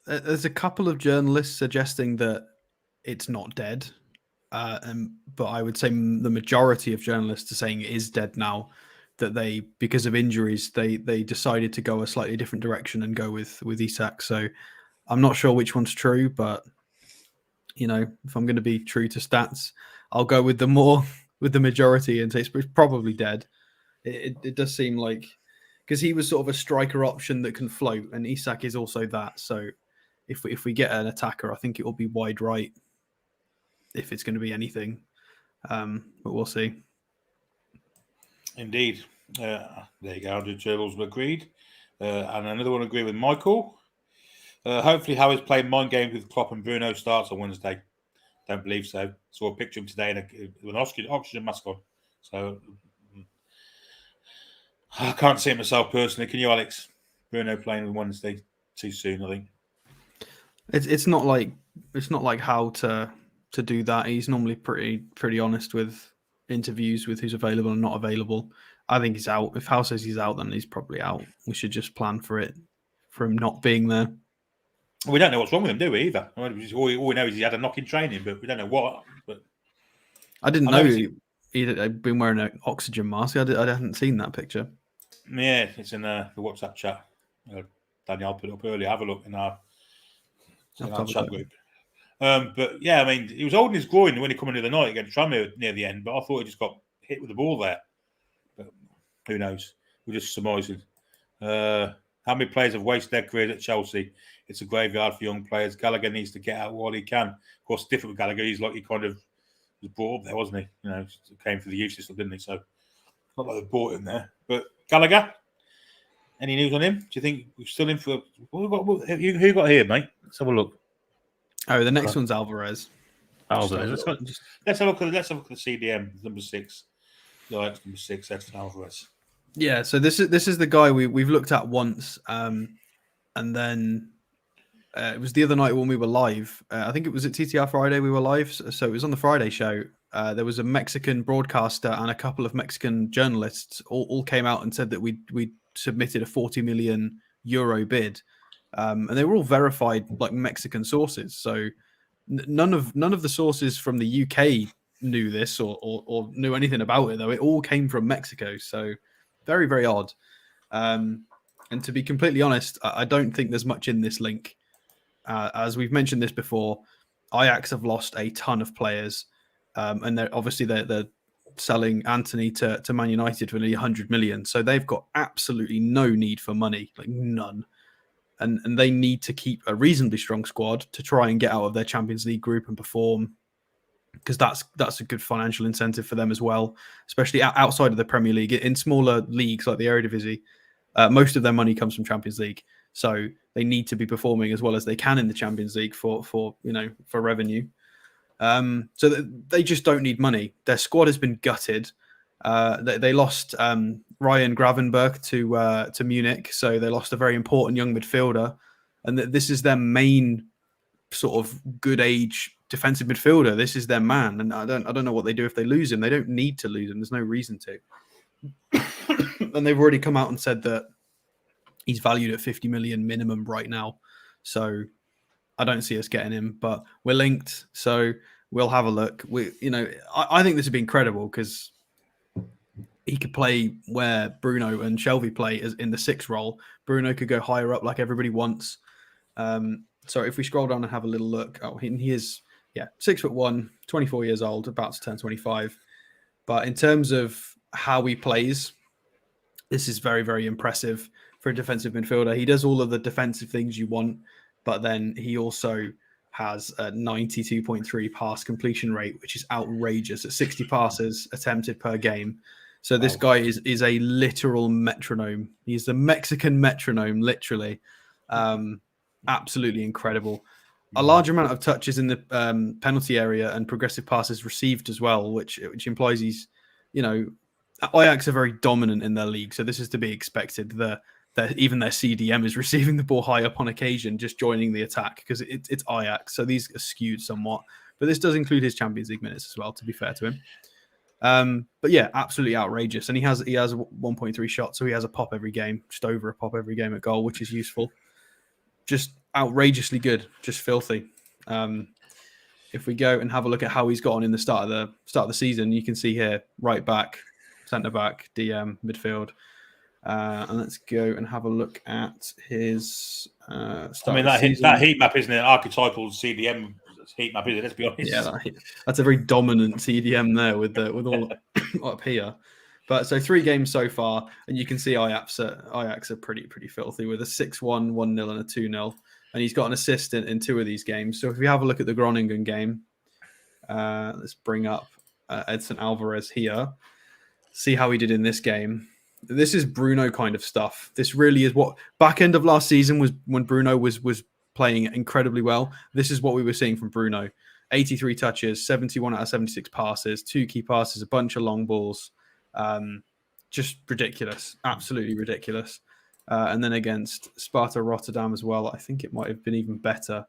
There's a couple of journalists suggesting that it's not dead. But I would say the majority of journalists are saying it is dead now, that they, because of injuries, they decided to go a slightly different direction and go with Isak. So I'm not sure which one's true, but you know, if I'm going to be true to stats, I'll go with the majority and say it's probably dead. It does seem like, because he was sort of a striker option that can float, and Isak is also that. So if we get an attacker, I think it will be wide right, if it's going to be anything. But we'll see. Indeed. There you go. 100 Gerbils agreed. And another one agreed with Michael. Hopefully Howard's playing mind games with Klopp and Bruno starts on Wednesday. Don't believe so. Saw a picture of him today with an oxygen mask on. So I can't see it myself personally. Can you, Alex? Bruno playing on Wednesday? Too soon, I think. It's not like how to do that. He's normally pretty honest with interviews with who's available and not available. I think he's out. If Howe says he's out, then he's probably out. We should just plan for him not being there. We don't know what's wrong with him, do we, either? All we know is he had a knock in training, but we don't know what. But I didn't know he'd been wearing an oxygen mask. I hadn't seen that picture. Yeah, it's in the WhatsApp chat. Danielle put it up earlier. Have a look in our chat group. But yeah, I mean, he was holding his groin when he came into the night against Tranmere near the end, but I thought he just got hit with the ball there. But who knows? We're just surmising. How many players have wasted their careers at Chelsea? It's a graveyard for young players. Gallagher needs to get out while he can. Of course, different with Gallagher. He's like he kind of was brought up there, wasn't he? You know, came through the youth system, didn't he? So it's not like they brought him there. But Gallagher, Any news on him? Do you think we're still in for? Who got here, mate? Let's have a look. Oh, the next one's Alvarez. Alvarez. Let's have a look at the CDM number 6. No, that's number 6. That's Alvarez. Yeah. So this is the guy we've looked at once, and then it was the other night when we were live. I think it was at TTR Friday we were live. So it was on the Friday show. There was a Mexican broadcaster and a couple of Mexican journalists all came out and said that we submitted a 40 million euro bid, and they were all verified like Mexican sources. So none of the sources from the UK knew this or knew anything about it, though. It all came from Mexico. So very, very odd. And to be completely honest, I don't think there's much in this link. As we've mentioned this before, Ajax have lost a ton of players, and they're selling Anthony to Man United for nearly 100 million. So they've got absolutely no need for money, like none. And they need to keep a reasonably strong squad to try and get out of their Champions League group and perform, because that's a good financial incentive for them as well, especially outside of the Premier League. In smaller leagues like the Eredivisie, most of their money comes from Champions League. So they need to be performing as well as they can in the Champions League for revenue. So they just don't need money. Their squad has been gutted. They lost Ryan Gravenberch to Munich, so they lost a very important young midfielder, and this is their main sort of good age defensive midfielder. This is their man, and I don't know what they do if they lose him. They don't need to lose him. There's no reason to. And they've already come out and said that he's valued at 50 million minimum right now. So I don't see us getting him, but we're linked, so we'll have a look. I think this would be incredible because he could play where Bruno and Shelvey play as in the 6 role. Bruno could go higher up like everybody wants. So if we scroll down and have a little look, he is 6'1", 24 years old, about to turn 25. But in terms of how he plays, this is very, very impressive for a defensive midfielder. He does all of the defensive things you want, but then he also has a 92.3 pass completion rate, which is outrageous at 60 passes attempted per game. So this guy is a literal metronome. He's the Mexican metronome, literally. Absolutely incredible. A large amount of touches in the penalty area and progressive passes received as well, which implies he's, Ajax are very dominant in their league. So this is to be expected. Even their CDM is receiving the ball high up on occasion, just joining the attack because it's Ajax. So these are skewed somewhat. But this does include his Champions League minutes as well, to be fair to him. But yeah, absolutely outrageous. And he has 1.3 shots, so he has a pop every game, just over a pop every game at goal, which is useful. Just outrageously good, just filthy. If we go and have a look at how he's got on in the start of the season, you can see here right back, centre back, DM, midfield. And let's go and have a look at his that heat map, isn't it? Archetypal CDM heat map, isn't it? Let's be honest. Yeah, that's a very dominant CDM there with all up here. But so 3 games so far, and you can see Ajax are pretty filthy with a 6-1, 1-0, and a 2-0. And he's got an assist in 2 of these games. So if we have a look at the Groningen game, let's bring up Edson Alvarez here. See how he did in this game. This is Bruno kind of stuff. This really is what back end of last season was when Bruno was playing incredibly well. This is what we were seeing from Bruno. 83 touches, 71 out of 76 passes, 2 key passes, a bunch of long balls. Just ridiculous. Absolutely ridiculous. And then against Sparta Rotterdam as well, I think it might have been even better.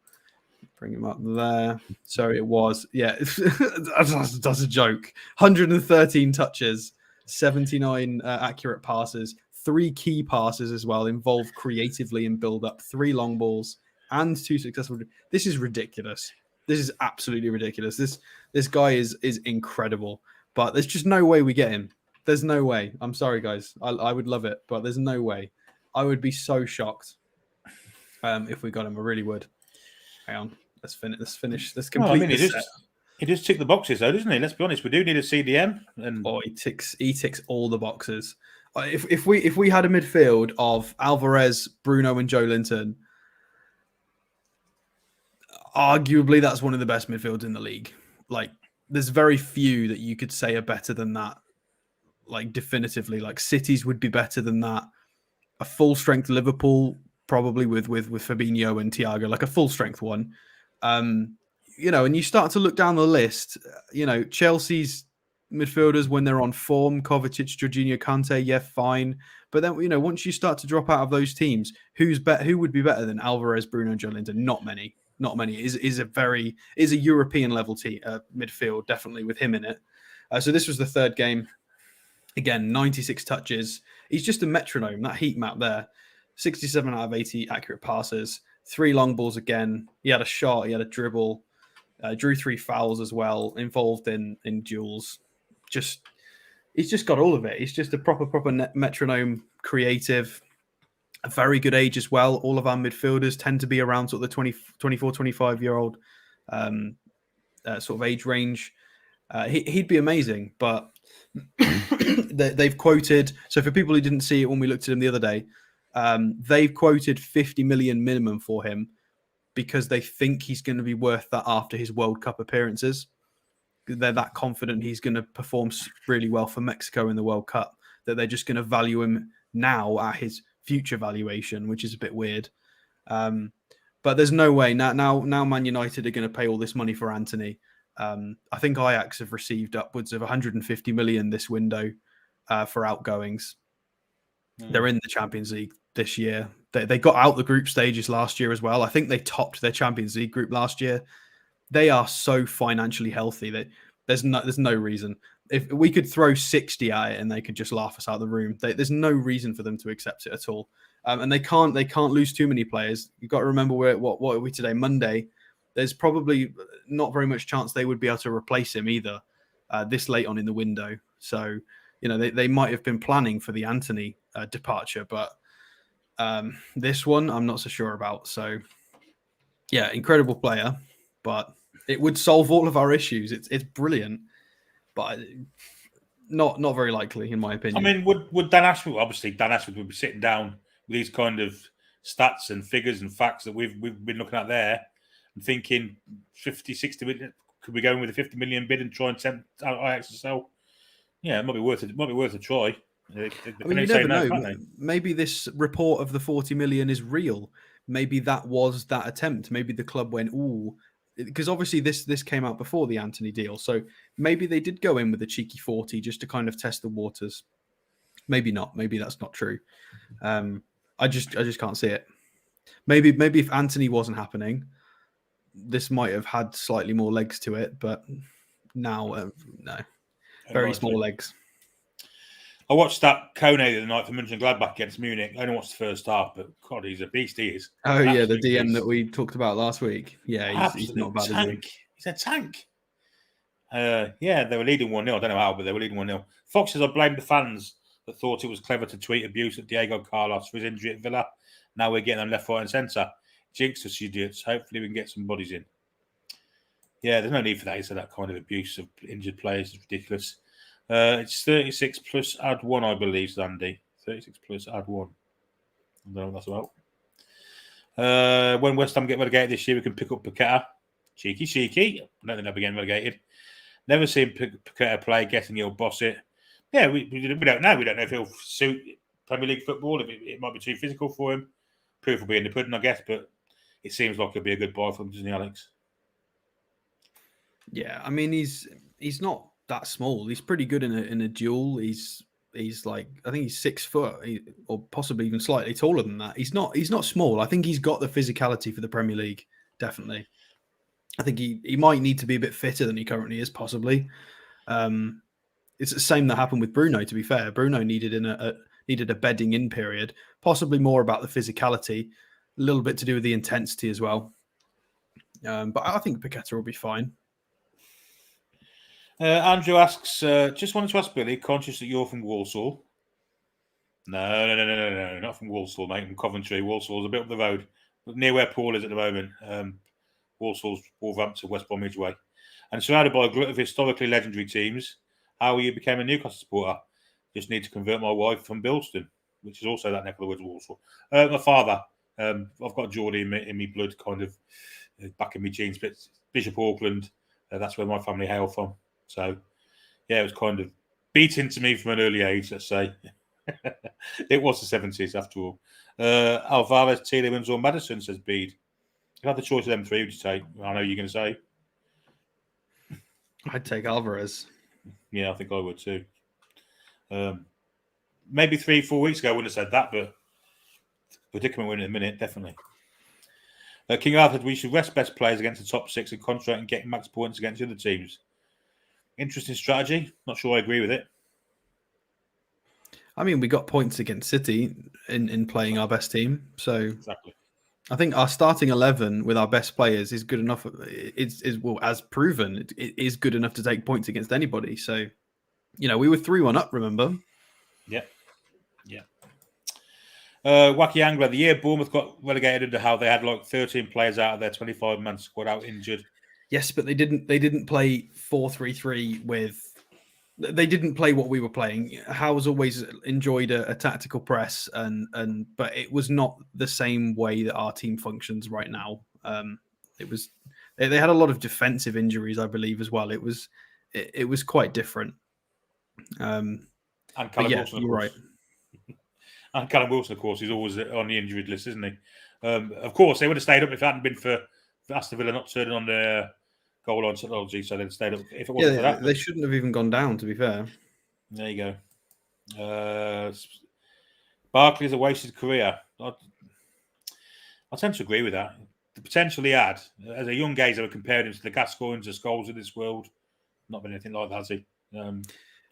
Bring him up there. So it was, that's a joke. 113 touches, 79 accurate passes, 3 key passes as well, involved creatively in build-up, 3 long balls, and 2 successful. This is ridiculous. This is absolutely ridiculous. This guy is incredible, but there's just no way we get him. There's no way. I'm sorry, guys. I would love it, but there's no way. I would be so shocked if we got him. I really would. Hang on. Let's finish. Let's complete this set. He just tick the boxes, though, doesn't he? Let's be honest. We do need a CDM. He ticks all the boxes. If we had a midfield of Alvarez, Bruno, and Joe Linton, arguably that's one of the best midfields in the league. Like, there's very few that you could say are better than that. Like, definitively, like City's would be better than that. a full strength Liverpool, probably with Fabinho and Thiago, like a full strength one. You know, and you start to look down the list. You know, Chelsea's midfielders when they're on form, Kovacic, Jorginho, Kante, yeah, fine. But then, you know, once you start to drop out of those teams, who would be better than Alvarez, Bruno, Joe Linton? Not many. Not many. Is a European level midfield, definitely with him in it. So this was the third game. Again, 96 touches. He's just a metronome. That heat map there. 67 out of 80 accurate passes. 3 long balls again. He had a shot. He had a dribble. Drew 3 fouls as well. Involved in duels. He's just got all of it. He's just a proper metronome, creative, a very good age as well. All of our midfielders tend to be around sort of the 24, 25-year-old sort of age range. He'd be amazing, but they've quoted... So for people who didn't see it when we looked at him the other day, they've quoted 50 million minimum for him because they think he's going to be worth that after his World Cup appearances. They're that confident he's going to perform really well for Mexico in the World Cup that they're just going to value him now at his future valuation, which is a bit weird. But there's no way now Man United are going to pay all this money for Antony. I think Ajax have received upwards of 150 million this window for outgoings. They're in the Champions League this year. They got out the group stages last year as well. I think they topped their Champions League group last year. They are so financially healthy that there's no reason. If we could throw 60 at it and they could just laugh us out of the room, there's no reason for them to accept it at all. And they can't lose too many players. You've got to remember what are we today? Monday. There's probably not very much chance they would be able to replace him either this late on in the window. So, you know, they might have been planning for the Antony departure, but this one I'm not so sure about. So, yeah, incredible player, but it would solve all of our issues. It's brilliant, but not very likely in my opinion. I mean, would Dan Ashford? Obviously, Dan Ashford would be sitting down with these kind of stats and figures and facts that we've been looking at there, and thinking 50, 60 million. Could we go in with a 50 million bid and try and tempt Ajax to sell? Yeah, it might be worth it. Might be worth a try. I mean, you never know. Maybe this report of the 40 million is real. Maybe that was that attempt. Maybe the club went, ooh, because obviously this came out before the Antony deal. So maybe they did go in with a cheeky 40 just to kind of test the waters. Maybe not. Maybe that's not true. I just can't see it. Maybe if Antony wasn't happening, this might have had slightly more legs to it. But now, no. Very small legs. I watched that Kone the other night for Mönchengladbach against Munich. I only watched the first half, but God, he's a beast. He is. Oh yeah, the DM that we talked about last week. Yeah, he's not bad. Tank. He's a tank. Yeah, they were leading 1-0. I don't know how, but they were leading 1-0. Fox says, I blame the fans that thought it was clever to tweet abuse at Diego Carlos for his injury at Villa. Now we're getting them left, right, and centre. Jinx us, idiots. Hopefully we can get some bodies in. Yeah, there's no need for that. It's that kind of abuse of injured players. It's ridiculous. It's 36 plus add 1, I believe, Andy. 36 plus add 1. I don't know what that's about. When West Ham get relegated this year, we can pick up Paqueta. Cheeky. I don't think they'll be getting relegated. Never seen Paqueta play. Getting he'll boss it. Yeah, we don't know. We don't know if he'll suit Premier League football. If it might be too physical for him. Proof will be in the pudding, I guess. But it seems like it'll be a good buy for him, doesn't he, Alex? Yeah, I mean he's not that small. He's pretty good in a duel. He's like, I think he's 6 foot, or possibly even slightly taller than that. He's not small. I think he's got the physicality for the Premier League. Definitely. I think he might need to be a bit fitter than he currently is. Possibly. It's the same that happened with Bruno. To be fair, Bruno needed a bedding in period. Possibly more about the physicality, a little bit to do with the intensity as well. But I think Paqueta will be fine. Andrew asks, just wanted to ask Billy, conscious that you're from Walsall. No, not from Walsall, mate. From Coventry. Walsall's a bit up the road, near where Paul is at the moment. Walsall's Wolverhampton, West Bromwich way. And surrounded by a glut of historically legendary teams, how you became a Newcastle supporter? Just need to convert my wife from Bilston, which is also that neck of the woods, Walsall. My father, I've got Geordie in my blood, kind of back in my genes, but Bishop Auckland, that's where my family hail from. So, yeah, it was kind of beat into me from an early age, let's say. It was the 70s after all. Alvarez, Tielemans, or Maddison, says Bede. You have the choice of them three. Would you take? I know you're going to say. I'd take Alvarez. Yeah, I think I would too. Maybe 3-4 weeks ago I wouldn't have said that, but predicament we're in a minute, definitely. King Arthur, we should rest best players against the top six and concentrate and getting max points against the other teams. Interesting strategy. Not sure I agree with it. I mean, we got points against City in playing our best team. So exactly. I think our starting 11 with our best players is good enough. Well, as proven, it is good enough to take points against anybody. So, we were 3-1 up, remember? Yeah. Wacky Angler, the year Bournemouth got relegated into how they had like 13 players out of their 25-man squad out injured. Yes, but they didn't play 4-3-3 with. They didn't play what we were playing. Howe's always enjoyed a tactical press, but it was not the same way that our team functions right now. It was they had a lot of defensive injuries, I believe, as well. It was quite different. And Callum Wilson, you're right. And Callum Wilson, of course, is always on the injured list, isn't he? Of course, they would have stayed up if it hadn't been for Aston Villa not turning on their goal line technology, so they'd stayed up. If it wasn't for that, they shouldn't have even gone down, to be fair. There you go. Barkley's a wasted career. I tend to agree with that. The potential he had as a young age, they were comparing him to the Gascoignes, the Scholes of this world. Not been anything like that, has he?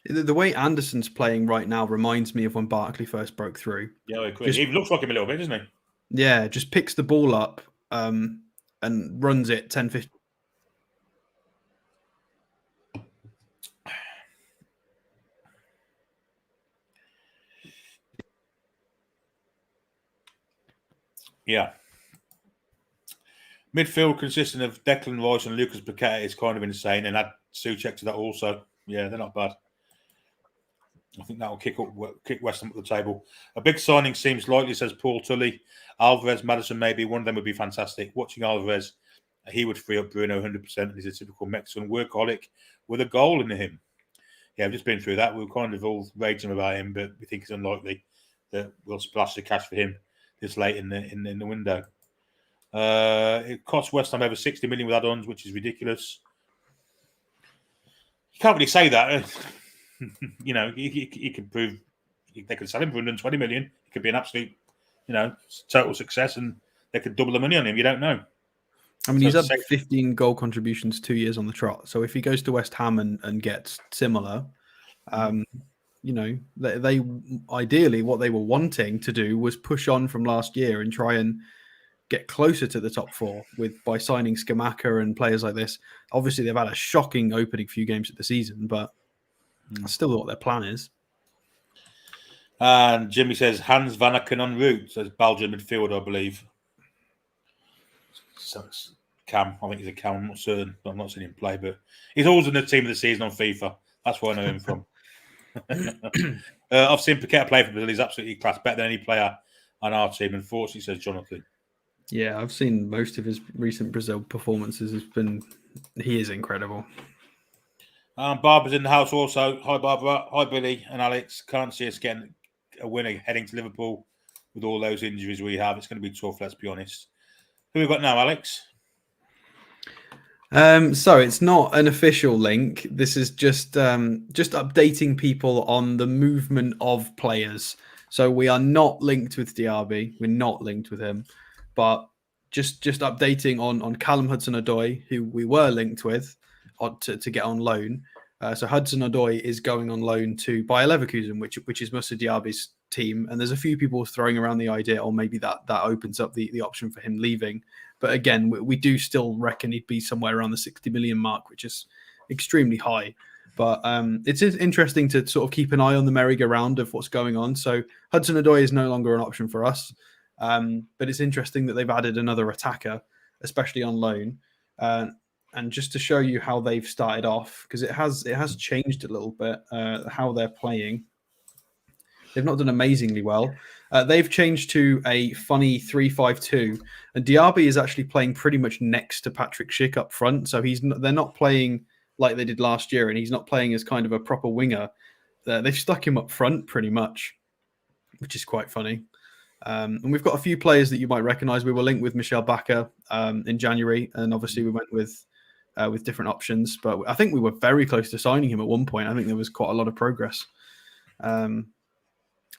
The way Anderson's playing right now reminds me of when Barkley first broke through. Yeah, I agree. He even looks like him a little bit, doesn't he? Yeah, just picks the ball up and runs it 10-15. Yeah. Midfield consisting of Declan Rice and Lucas Paqueta is kind of insane, and add Souček to that also. Yeah, they're not bad. I think that will kick West Ham up the table. A big signing seems likely, says Paul Tully. Alvarez, Maddison, maybe one of them would be fantastic. Watching Alvarez, he would free up Bruno 100%. He's a typical Mexican workaholic with a goal in him. Yeah, I've just been through that. We were kind of all raging about him, but we think it's unlikely that we'll splash the cash for him this late in the window. It cost West Ham over 60 million with add-ons, which is ridiculous. You can't really say that. He could prove they could sell him for 120 million. It could be an absolute, total success, and they could double the money on him. You don't know. I mean, he's had 15 goal contributions 2 years on the trot. So if he goes to West Ham and gets similar, they ideally what they were wanting to do was push on from last year and try and get closer to the top four by signing Scamacca and players like this. Obviously, they've had a shocking opening few games of the season, but I still know what their plan is. And Jimmy says Hans Van Aken en route, says Belgian midfielder, I believe. So it's Cam. I think he's a Cam. I'm not certain. I'm not seeing him play, but he's always in the team of the season on FIFA. That's where I know him from. I've seen Paqueta play for Brazil. He's absolutely class, better than any player on our team. Unfortunately, says Jonathan. Yeah, I've seen most of his recent Brazil performances. He is incredible. Barbara's in the house also. Hi, Barbara. Hi, Billy and Alex. Can't see us getting a winner heading to Liverpool with all those injuries we have. It's going to be tough, let's be honest. Who have we got now, Alex? So it's not an official link. This is just updating people on the movement of players. So we are not linked with Diaby. We're not linked with him. But just updating on Callum Hudson-Odoi, who we were linked with to get on loan. So Hudson-Odoi is going on loan to Bayer Leverkusen, which is Moussa Diaby's team. And there's a few people throwing around the idea, or maybe that opens up the option for him leaving. But again, we do still reckon he'd be somewhere around the 60 million mark, which is extremely high. But it's interesting to sort of keep an eye on the merry-go-round of what's going on. So Hudson-Odoi is no longer an option for us. But it's interesting that they've added another attacker, especially on loan. And just to show you how they've started off, because it has changed a little bit how they're playing. They've not done amazingly well. They've changed to a funny 3-5-2, and Diaby is actually playing pretty much next to Patrick Schick up front. So they're not playing like they did last year, and he's not playing as kind of a proper winger. They've stuck him up front pretty much. which is quite funny. And we've got a few players that you might recognise. We were linked with Michel Bakker in January, and obviously we went with different options. But I think we were very close to signing him at one point. I think there was quite a lot of progress.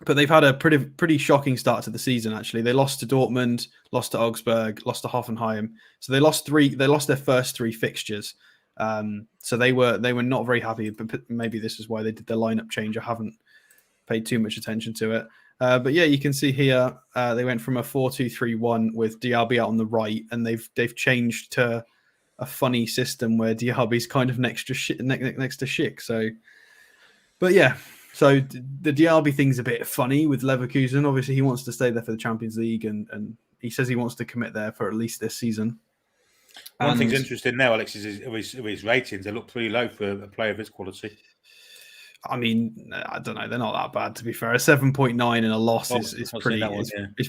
But they've had a pretty shocking start to the season. Actually, they lost to Dortmund, lost to Augsburg, lost to Hoffenheim. So they lost their first 3 fixtures. So they were not very happy. But maybe this is why they did their lineup change. I haven't paid too much attention to it. But yeah, you can see here they went from a 4-2-3-1 with Diaby out on the right, and they've changed to a funny system where Diaby's kind of next to Schick. So, but yeah. So the Diaby thing's a bit funny with Leverkusen. Obviously, he wants to stay there for the Champions League, and he says he wants to commit there for at least this season. One thing's interesting now, Alex, is his ratings. They look pretty low for a player of his quality. I mean, I don't know. They're not that bad, to be fair. A 7.9 and a loss is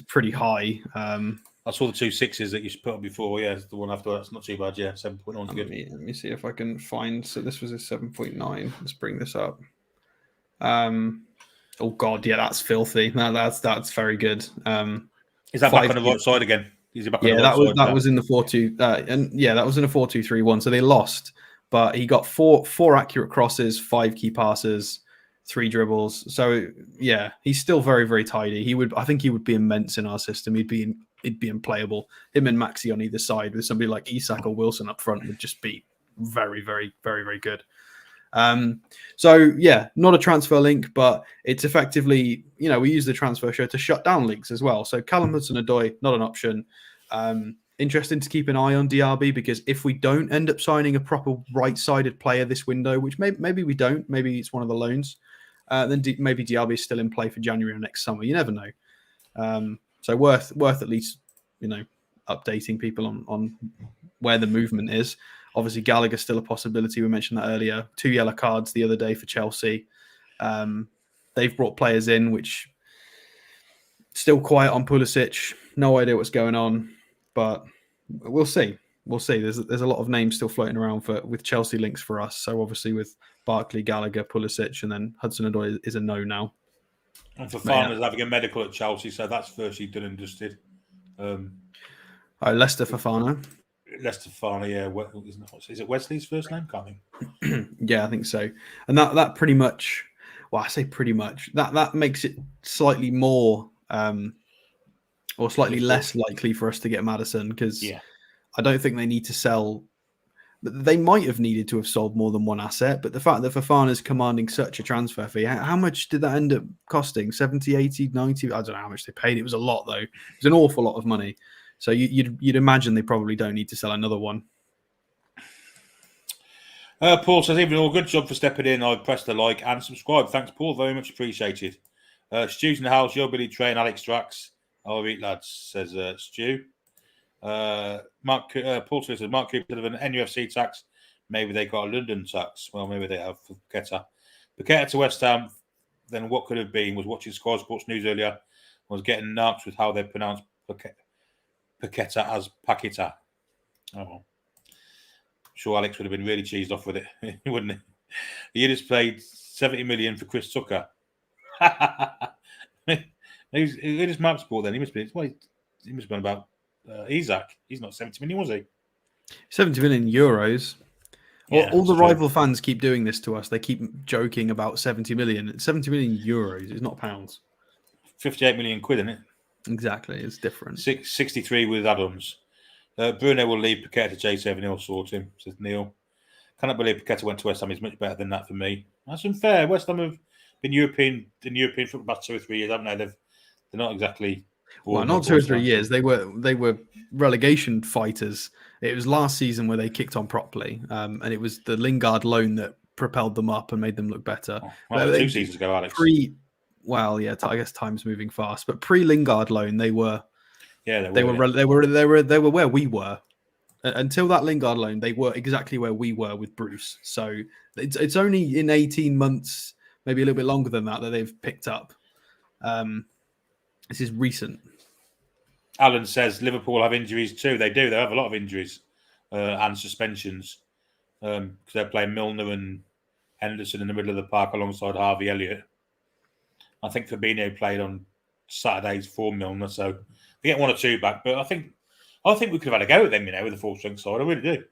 pretty high. I saw the 2 6s that you put up before. Yeah, the one after that's not too bad. Yeah, 7.9 is good. Let me see if I can find. So this was a 7.9. Let's bring this up. Oh god, yeah, that's filthy. No, that's very good. Is that back on the right side again? Is he back on the right that side? Was in the 4-2, and yeah, that was in a 4-2-3-1. So they lost, but he got four accurate crosses, 5 key passes, 3 dribbles. So yeah, he's still very, very tidy. I think he would be immense in our system. He'd be unplayable. Him and Maxi on either side with somebody like Isak or Wilson up front would just be very, very, very, very good. So yeah, not a transfer link, but it's effectively, we use the transfer show to shut down links as well. So Callum Hudson-Odoi, not an option. Interesting to keep an eye on Diaby, because if we don't end up signing a proper right-sided player this window, which maybe we don't, maybe it's one of the loans, then maybe Diaby is still in play for January or next summer. You never know. So worth at least, updating people on where the movement is. Obviously, Gallagher's still a possibility. We mentioned that earlier. 2 yellow cards the other day for Chelsea. They've brought players in, which still quiet on Pulisic. No idea what's going on, but we'll see. We'll see. There's a lot of names still floating around with Chelsea links for us. So obviously with Barkley, Gallagher, Pulisic, and then Hudson-Odoi is a no now. And for Fofana's having a medical at Chelsea, so that's virtually done and dusted. Leicester Fofana. Leicester Fofana, yeah. Is it Wesley's first name? Can't think. Yeah, I think so. And that pretty much, well, I say pretty much, that makes it slightly more or slightly less likely for us to get Maddison, because I don't think they need to sell. They might have needed to have sold more than one asset, but the fact that Fofana's commanding such a transfer fee, how much did that end up costing? 70, 80, 90? I don't know how much they paid. It was a lot, though. It was an awful lot of money. So you'd imagine they probably don't need to sell another one. Paul says, even all, good job for stepping in. I pressed the like and subscribe. Thanks, Paul. Very much appreciated. Stu's in the house. Yo, Billy Train, Alex Drax. I'll eat, lads, says Stu. Paul says, Mark Cooper said of an NUFC tax. Maybe they got a London tax. Well, maybe they have for Paqueta. Paqueta to West Ham. Then what could have been was watching Sky Sports News earlier. Was getting narked with how they pronounce Paqueta as Paqueta. Oh, well. Sure, Alex would have been really cheesed off with it, wouldn't he? He just paid 70 million for Chris Tucker. He just map sport then. He must have been about Isak. He's not 70 million, was he? 70 million euros. Yeah, all the rival fans keep doing this to us. They keep joking about 70 million. 70 million euros is not pounds. 58 million quid, isn't it? Exactly. It's different. 63 with add-ons. Bruno will leave Paqueta to J7. He'll sort him, says Neil. Cannot believe Paqueta went to West Ham. He's much better than that for me. That's unfair. West Ham have been in European football the past 2 or 3 years, haven't they? They're not exactly. Well, not 2 or 3 years. They were relegation fighters. It was last season where they kicked on properly, and it was the Lingard loan that propelled them up and made them look better. Well, 2 seasons ago, Alex. I guess time's moving fast, but pre-Lingard loan, they were. Yeah, they were where we were until that Lingard loan. They were exactly where we were with Bruce. So it's only in 18 months, maybe a little bit longer than that they've picked up. This is recent. Alan says Liverpool have injuries too. They do. They have a lot of injuries and suspensions because they're playing Milner and Henderson in the middle of the park alongside Harvey Elliott. I think Fabinho played on Saturday's form Milner, so we get 1 or 2 back. But I think we could have had a go at them, with the full strength side. I really do.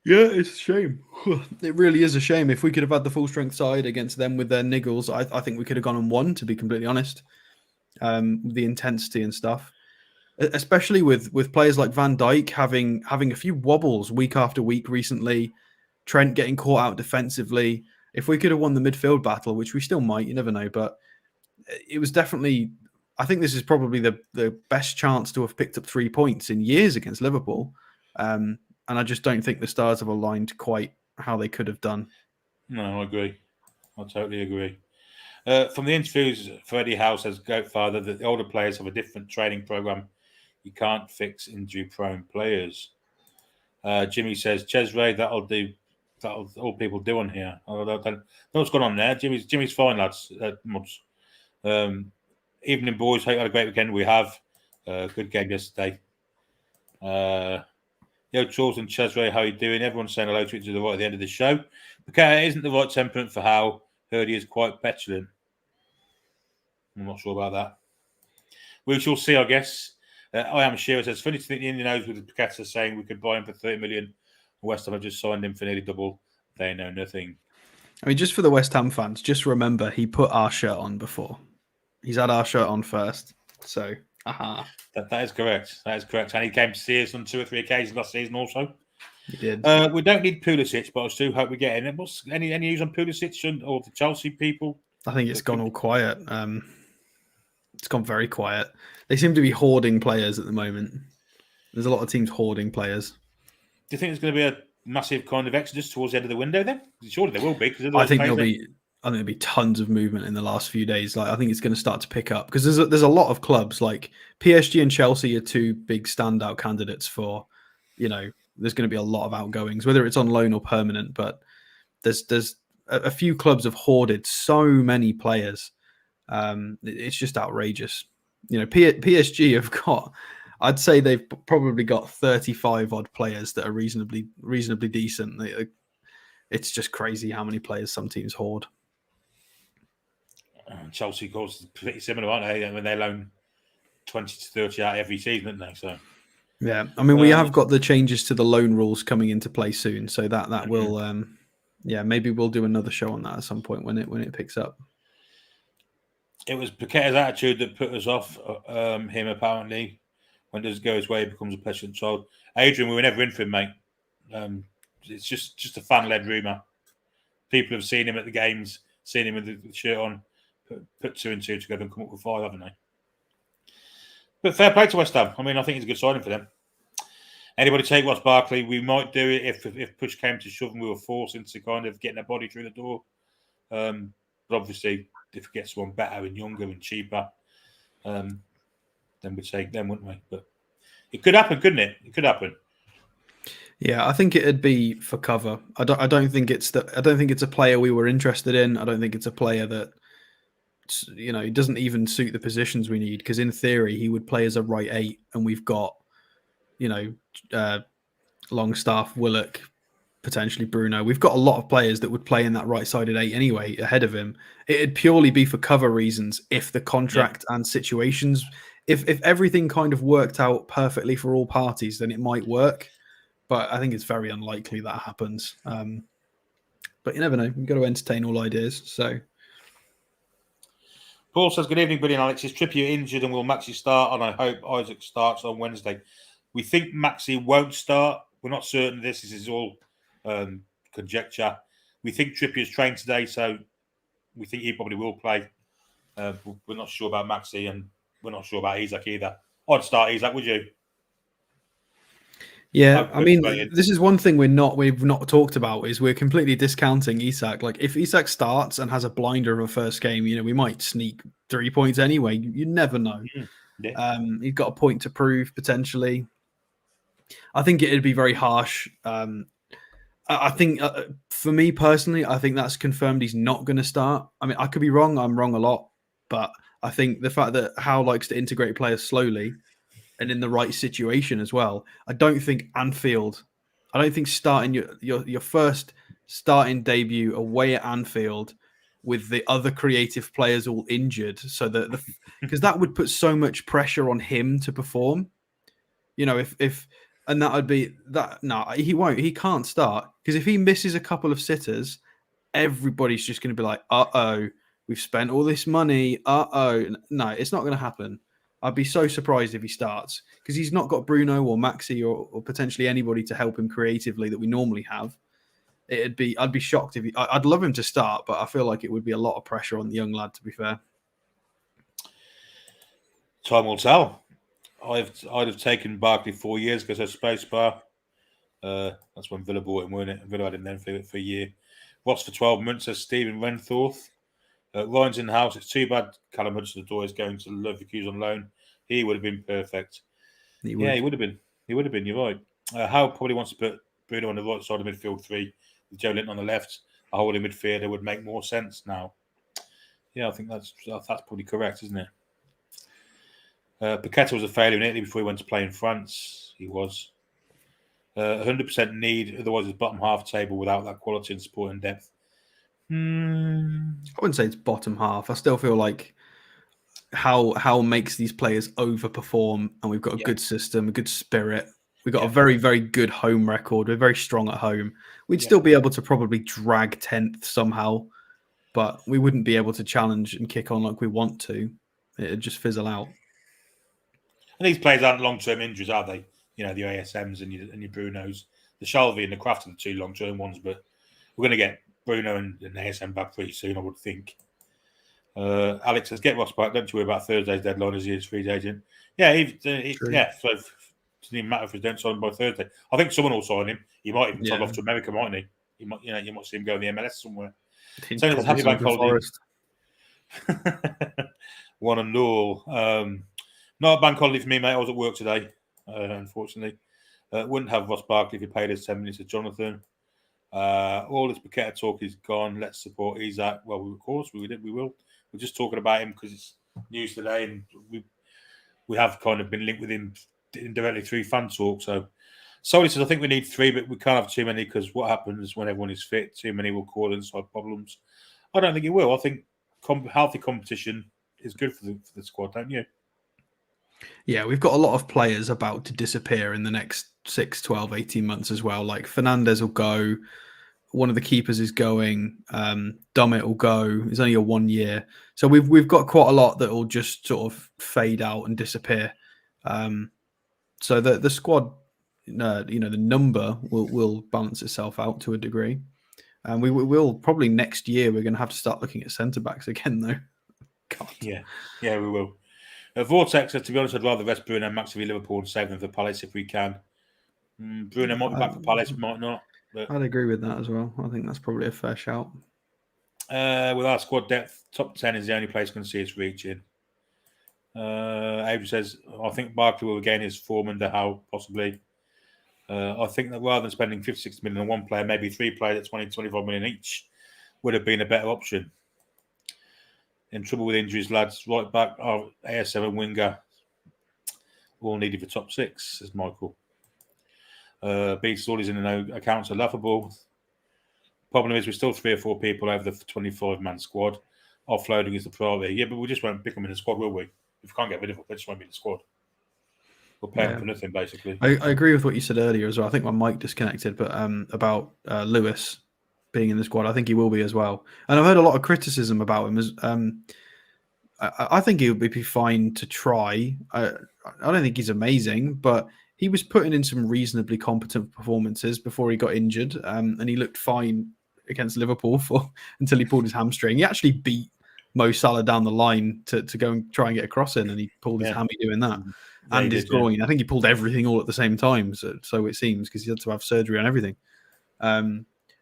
Yeah, it's a shame. It really is a shame. If we could have had the full strength side against them with their niggles, I think we could have gone and won, to be completely honest. The intensity and stuff, especially with players like Van Dijk having a few wobbles week after week recently, Trent getting caught out defensively. If we could have won the midfield battle, which we still might, you never know, but it was definitely, I think this is probably the best chance to have picked up 3 points in years against Liverpool. And I just don't think the stars have aligned quite how they could have done. No, I agree. I totally agree. From the interviews, Freddie Howe says, Goatfather, that the older players have a different training program. You can't fix injury-prone players. Jimmy says, Cesare, that'll all people do on here. I don't know what's going on there. Jimmy's fine, lads. Muds. Evening, boys. Hope you had a great weekend. We have. Good game yesterday. Yo, Charles and Cesare, how you doing? Everyone's saying hello to each other right at the end of the show. Paqueta isn't the right temperament for Howe. Heard he is quite petulant. I'm not sure about that. We shall see, I guess. I am Shearer says, funny to think the Indian knows with Paqueta saying we could buy him for 30 million. West Ham have just signed him for nearly double. They know nothing. I mean, just for the West Ham fans, just remember he put our shirt on before. He's had our shirt on first. So, aha. That is correct. That is correct. And he came to see us on 2 or 3 occasions last season also. He did. We don't need Pulisic, but I still hope we get in. What's any news on Pulisic or the Chelsea people? I think it's gone all quiet. It's gone very quiet. They seem to be hoarding players at the moment. There's a lot of teams hoarding players. Do you think there's going to be a massive kind of exodus towards the end of the window then? Surely there will be. I think there'll be tons of movement in the last few days. Like I think it's going to start to pick up because there's a lot of clubs like PSG and Chelsea are 2 big standout candidates for, there's going to be a lot of outgoings, whether it's on loan or permanent. But there's a few clubs have hoarded so many players. It's just outrageous. PSG have got, I'd say they've probably got 35 odd players that are reasonably decent. It's just crazy how many players some teams hoard. Chelsea, of course, pretty similar, aren't they? I mean, they loan 20 to 30 out every season, don't they? So yeah, I mean, we have got the changes to the loan rules coming into play soon, so that will, maybe we'll do another show on that at some point when it picks up. It was Paqueta's attitude that put us off him, apparently. When it does go his way, he becomes a petulant child. Adrian, we were never in for him, mate. It's just a fan-led rumour. People have seen him at the games, seen him with the shirt on, put 2 and 2 together and come up with 5, haven't they? But fair play to West Ham. I mean, I think it's a good signing for them. Anybody take what's Barkley? We might do it if push came to shove and we were forced into kind of getting a body through the door. But obviously, if we get someone better and younger and cheaper, then we'd take them, wouldn't we? But it could happen, couldn't it? It could happen. Yeah, I think it'd be for cover. I don't think it's a player we were interested in. I don't think it's a player that he doesn't even suit the positions we need. Because in theory, he would play as a right 8, and we've got Longstaff, Willock, potentially Bruno. We've got a lot of players that would play in that right-sided 8 anyway, ahead of him. It'd purely be for cover reasons if the contract and situations, if everything kind of worked out perfectly for all parties, then it might work. But I think it's very unlikely that happens. But you never know. You've got to entertain all ideas. So Paul says, good evening, Billy and Alex. Is Trippier injured and will Maxi start? And I hope Isak starts on Wednesday. We think Maxi won't start. We're not certain of this. This is all conjecture. We think Trippier's trained today, so we think he probably will play. We're not sure about Maxi, and we're not sure about Isak either. I'd start Isak, would you? Yeah, I mean, this is one thing we've not talked about is we're completely discounting Isak. Like, if Isak starts and has a blinder of a first game, we might sneak 3 points anyway. You never know. Yeah. He's got a point to prove potentially. I think it'd be very harsh. I think, for me personally, I think that's confirmed he's not going to start. I mean, I could be wrong. I'm wrong a lot, but I think the fact that Howe likes to integrate players slowly and in the right situation as well. I don't think starting your first starting debut away at Anfield with the other creative players all injured, so that because that would put so much pressure on him to perform. You know, if and that would be that. No, he won't. He can't start because if he misses a couple of sitters, everybody's just going to be like, we've spent all this money. No, it's not going to happen. I'd be so surprised if he starts because he's not got Bruno or Maxi or potentially anybody to help him creatively that we normally have. I'd be shocked if I'd love him to start, but I feel like it would be a lot of pressure on the young lad, to be fair. Time will tell. I'd have taken Barkley 4 years because of space bar. That's when Villa bought him, weren't it? Villa had him then for a year. Ross for 12 months, says Stephen Renthorth. Ryan's in the house. It's too bad Callum Hudson-Odoi is going to Leverkusen on loan. He would have been perfect. He would have been. You're right. Howe probably wants to put Bruno on the right side of midfield 3 with Joe Linton on the left. A holding midfielder would make more sense now. Yeah, I think that's probably correct, isn't it? Paqueta was a failure in Italy before he went to play in France. He was. 100% need, otherwise it's bottom half table without that quality and support and depth. I wouldn't say it's bottom half. I still feel like how makes these players overperform, and we've got a good system, a good spirit. We've got a very, very good home record. We're very strong at home. We'd still be able to probably drag 10th somehow, but we wouldn't be able to challenge and kick on like we want to. It'd just fizzle out. And these players aren't long-term injuries, are they? You know, the ASMs and your Brunos. The Shalvey and the Kraft are the 2 long-term ones, but we're going to get Bruno and ASM back pretty soon, I would think. Alex says, get Ross back. Don't you worry about Thursday's deadline as he is free agent. Yeah, so it doesn't even matter if he don't sign him by Thursday. I think someone will sign him. He might even sign off to America, mightn't he? You might see him go in the MLS somewhere. So it's happy bank holiday. 1-0. Not a bank holiday for me, mate. I was at work today, unfortunately. Wouldn't have Ross Barkley if he paid us 10 minutes to Jonathan. All this Paqueta talk is gone. Let's support Isak. Well, of course, we will. We're just talking about him because it's news today, and we have kind of been linked with him indirectly through fan talk. So Solly says, I think we need 3, but we can't have too many because what happens when everyone is fit? Too many will cause inside problems. I don't think it will. I think healthy competition is good for the squad, don't you? Yeah, we've got a lot of players about to disappear in the next 6, 12, 18 months as well. Like Fernandez will go. One of the keepers is going. Dummett will go. It's only a 1 year. So we've got quite a lot that will just sort of fade out and disappear. So the squad, the number will balance itself out to a degree. And we will probably next year, we're going to have to start looking at centre-backs again, though. God. Yeah, we will. Vortex says, to be honest, I'd rather rest Bruno and Max for Liverpool and save them for Palace if we can. Bruno might be back for Palace, might not. But I'd agree with that as well. I think that's probably a fair shout. With our squad depth, top 10 is the only place we can see us reaching. Abe says, I think Barkley will regain his form under Howe, possibly. I think that rather than spending 56 million on one player, maybe 3 players at 20, 25 million each would have been a better option. In trouble with injuries, lads. Right back, our ASM and winger, all needed for top 6, says Michael. Beats all is in the no accounts are laughable. Problem is, we're still 3 or 4 people over the 25-man squad. Offloading is the priority. Yeah, but we just won't pick them in the squad, will we? If we can't get rid of them, they just won't be in the squad. We'll pay them for nothing, basically. I agree with what you said earlier as well. I think my mic disconnected, but about Lewis being in the squad, I think he will be as well. And I've heard a lot of criticism about him. As I think he would be fine to try. I don't think he's amazing, but he was putting in some reasonably competent performances before he got injured, and he looked fine against Liverpool until he pulled his hamstring. He actually beat Mo Salah down the line to go and try and get a cross in, and he pulled his hammy doing that. Yeah, and his groin. Yeah. I think he pulled everything all at the same time, so it seems, because he had to have surgery on everything.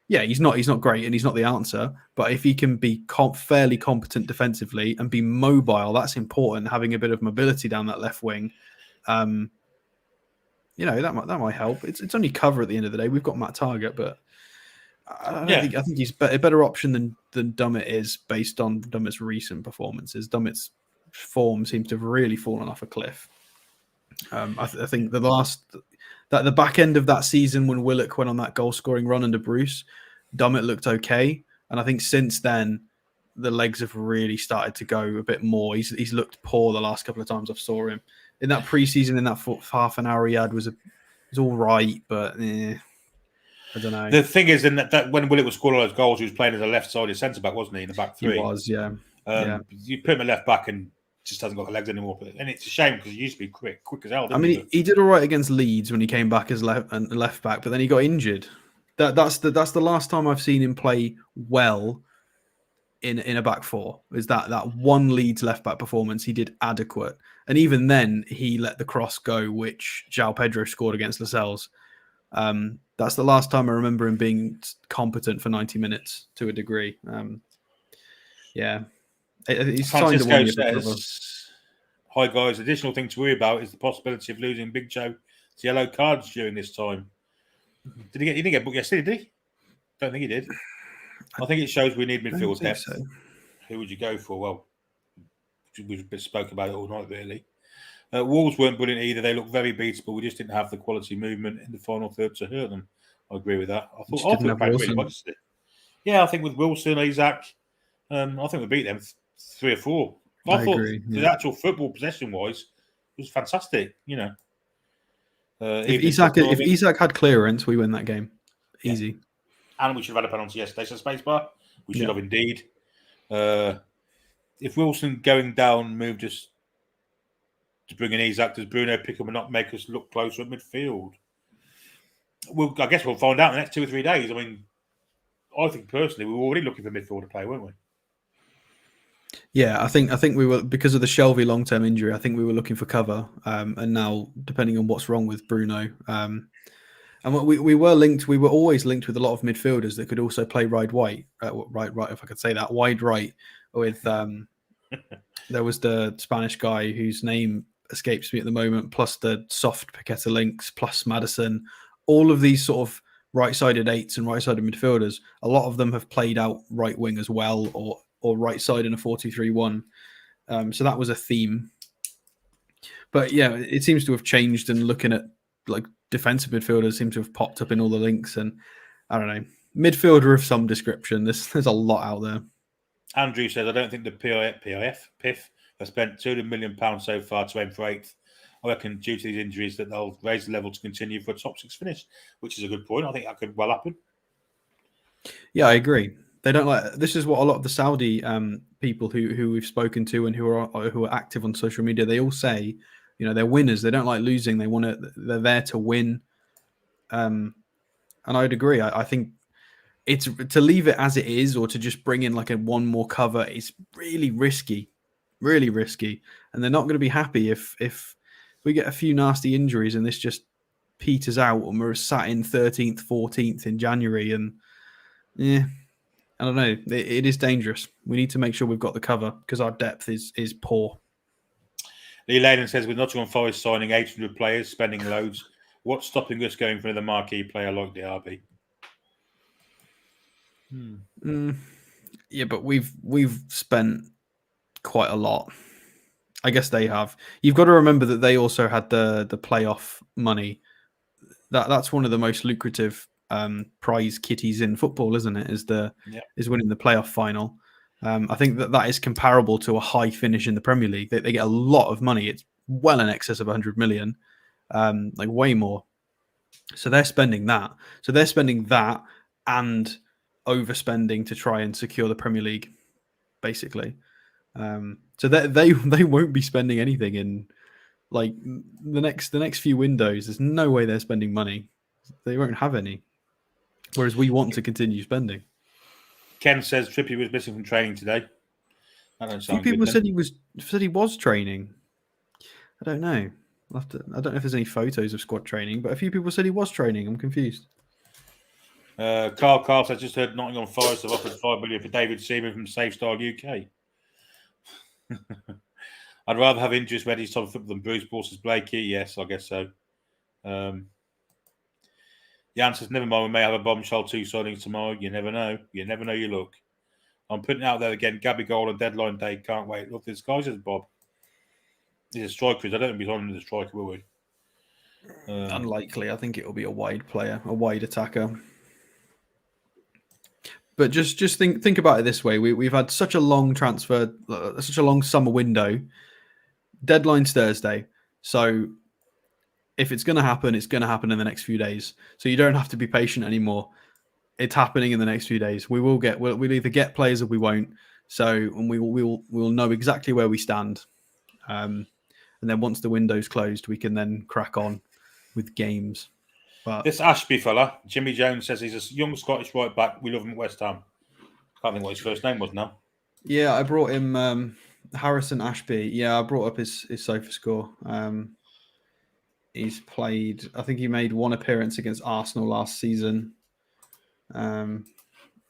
He's not great, and he's not the answer. But if he can be fairly competent defensively and be mobile, that's important. Having a bit of mobility down that left wing, that might help. It's only cover at the end of the day. We've got Matt Target, but I think he's a better option than Dummett is based on Dummett's recent performances. Dummett's form seems to have really fallen off a cliff. I think the back end of that season when Willock went on that goal scoring run under Bruce, Dummett looked okay, and I think since then the legs have really started to go a bit more. He's looked poor the last couple of times I've saw him. In that preseason, in that half an hour he had was all right, but I don't know. The thing is, in that when Willock was scoring all those goals, he was playing as a left-sided centre-back, wasn't he, in the back three? He was, yeah. You put him at left-back and just hasn't got the legs anymore. And it's a shame because he used to be quick as hell. I mean, he did all right against Leeds when he came back as left back, but then he got injured. That's the last time I've seen him play well in a back four. Is that one Leeds left back performance? He did adequate, and even then he let the cross go, which João Pedro scored against Lascelles. That's the last time I remember him being competent for 90 minutes to a degree. Yeah. He's signed Francisco says, "Hi guys, additional thing to worry about is the possibility of losing Big Joe to yellow cards during this time." He didn't get booked yesterday, did he? Don't think he did. I think it shows we need midfield depth. So. Who would you go for? Well, we've spoke about it all night, really. Wolves weren't brilliant either. They looked very beatable. We just didn't have the quality movement in the final third to hurt them. I agree with that. I thought we played really well yesterday. Yeah, I think with Wilson, Isak, I think we beat them 3 or 4. I thought agree, the actual football possession-wise was fantastic, you know. If Isak had clearance, we win that game. Easy. Yeah. And we should have had a penalty yesterday, so spacebar. We should have indeed. If Wilson going down moved us to bring in Isak, does Bruno pick him and not make us look closer at midfield? I guess we'll find out in the next 2 or 3 days. I mean, I think personally we were already looking for midfield to play, weren't we? Yeah, I think we were, because of the Shelvey long-term injury, I think we were looking for cover. And now, depending on what's wrong with Bruno, and we were always linked with a lot of midfielders that could also play right, if I could say that, wide right. With there was the Spanish guy whose name escapes me at the moment, plus the soft Paqueta links, plus Maddison. All of these sort of right-sided 8s and right-sided midfielders, a lot of them have played out right wing as well, or right side in a 4-2-3-1. So that was a theme. But yeah, it seems to have changed, and looking at like defensive midfielders seem to have popped up in all the links, and I don't know, midfielder of some description. There's a lot out there. Andrew says, I don't think the PIF has spent £200 million so far to aim for 8th. I reckon due to these injuries that they'll raise the level to continue for a top 6 finish, which is a good point. I think that could well happen. Yeah, I agree. They don't like. This is what a lot of the Saudi people who we've spoken to and who are active on social media, they all say, you know, they're winners. They don't like losing. They're there to win. And I'd agree. I think it's to leave it as it is, or to just bring in like one more cover is really risky, and they're not going to be happy if we get a few nasty injuries and this just peters out and we're sat in 13th, 14th in January, and I don't know. It is dangerous. We need to make sure we've got the cover because our depth is poor. Lee Leyland says, with Nottingham Forest signing 800 players, spending loads, what's stopping us going for another marquee player like DRB? Yeah, but we've spent quite a lot. I guess they have. You've got to remember that they also had the playoff money. That's one of the most lucrative prize kitties in football, isn't it? Is winning the playoff final. I think that is comparable to a high finish in the Premier League. They get a lot of money. It's well in excess of 100 million, like way more. So they're spending that. And overspending to try and secure the Premier League, basically. So they won't be spending anything in like the next few windows. There's no way they're spending money. They won't have any. Whereas we want to continue spending. Ken says Trippier was missing from training today. That don't sound a few people good, said he was training. I don't know. I don't know if there's any photos of squad training, but a few people said he was training. I'm confused. Carl says, just heard Nottingham Forest have offered $5 million for David Seaman from SafeStar UK. I'd rather have injuries ready to football than Bruce Borses Blakey. Yes, I guess so. Jan says, never mind, we may have a bombshell 2 signings tomorrow. You never know. You never know your luck. I'm putting it out there again. Gabby Goal on deadline day. Can't wait. Look, this guy says Bob. He's a striker. I don't think he's on as a striker, will we? Unlikely. I think it will be a wide player, a wide attacker. But just think about it this way: we've had such a long transfer, such a long summer window. Deadline's Thursday, so if it's going to happen, it's going to happen in the next few days. So you don't have to be patient anymore. It's happening in the next few days. We'll either get players or we won't. So and we'll know exactly where we stand. And then once the window's closed, we can then crack on with games. But this Ashby fella, Jimmy Jones, says he's a young Scottish right back. We love him at West Ham. Can't think what his first name was now. Yeah, I brought him Harrison Ashby. Yeah, I brought up his sofa score. He's played. I think he made one appearance against Arsenal last season, and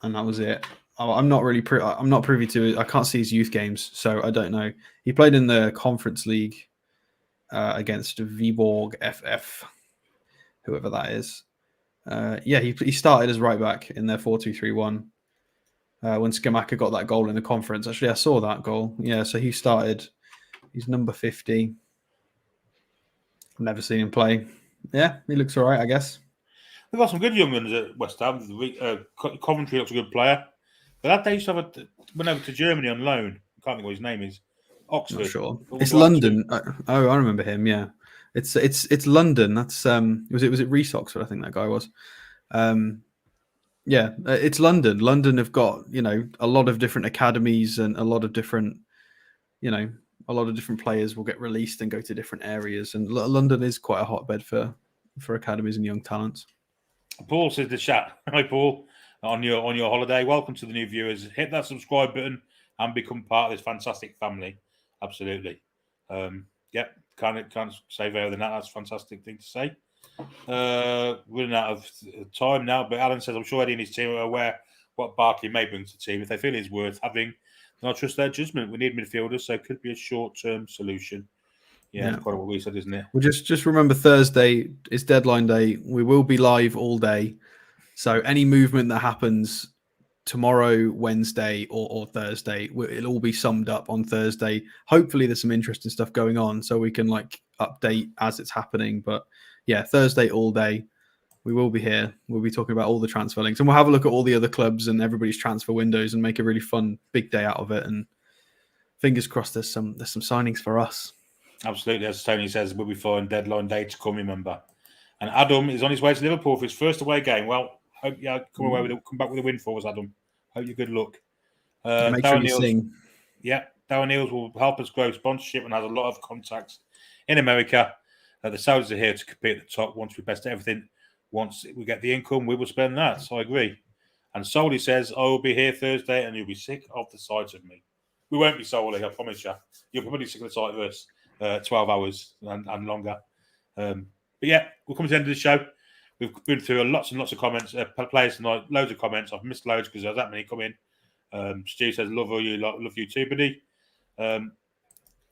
that was it. I'm not really. I'm not privy to it. I can't see his youth games, so I don't know. He played in the Conference League against Viborg FF, whoever that is. Yeah, he started as right back in their 4-2-3-1 when Skamaka got that goal in the conference. Actually, I saw that goal. Yeah, so he started. He's number 50. Never seen him play. Yeah, he looks all right, I guess. We've got some good young ones at West Ham. Coventry looks a good player. But that day used to have went over to Germany on loan. I can't think what his name is. Oxford. Not sure. It's London. Oh, I remember him. Yeah, it's London. That's was it Reece Oxford? I think that guy was. Yeah, it's London. London have got a lot of different academies and a lot of different players will get released and go to different areas. And London is quite a hotbed for academies and young talents. Paul says the chat. Hi, Paul. On your holiday, welcome to the new viewers. Hit that subscribe button and become part of this fantastic family. Absolutely. Yeah, can't say better than that. That's a fantastic thing to say. Running out of time now, but Alan says I'm sure Eddie and his team are aware what Barkley may bring to the team. If they feel he's worth having, then I trust their judgment. We need midfielders, so it could be a short-term solution. Yeah, that's quite what we said, isn't it? Well, just remember Thursday is deadline day. We will be live all day. So any movement that happens tomorrow, Wednesday, or Thursday, it'll all be summed up on Thursday. Hopefully there's some interesting stuff going on so we can update as it's happening. But yeah, Thursday all day. We will be here. We'll be talking about all the transfer links and we'll have a look at all the other clubs and everybody's transfer windows and make a really fun big day out of it. And fingers crossed there's some signings for us. Absolutely. As Tony says, we'll be fine. Deadline day to come, remember. And Adam is on his way to Liverpool for his first away game. Well, hope you come back with a win for us, Adam. Hope you good luck. Make sure you sing. Yeah, Darren Neals will help us grow sponsorship and has a lot of contacts in America. The Saudis are here to compete at the top. Once we best everything, once we get the income, we will spend that. So I agree. And Solly says, I will be here Thursday and you'll be sick of the sight of me. We won't be Solly, I promise you. You'll probably be sick of the sight of us 12 hours and longer. But yeah, we'll come to the end of the show. We've been through lots and lots of comments, players tonight, loads of comments. I've missed loads because there's that many come in. Stu says, love you too, buddy.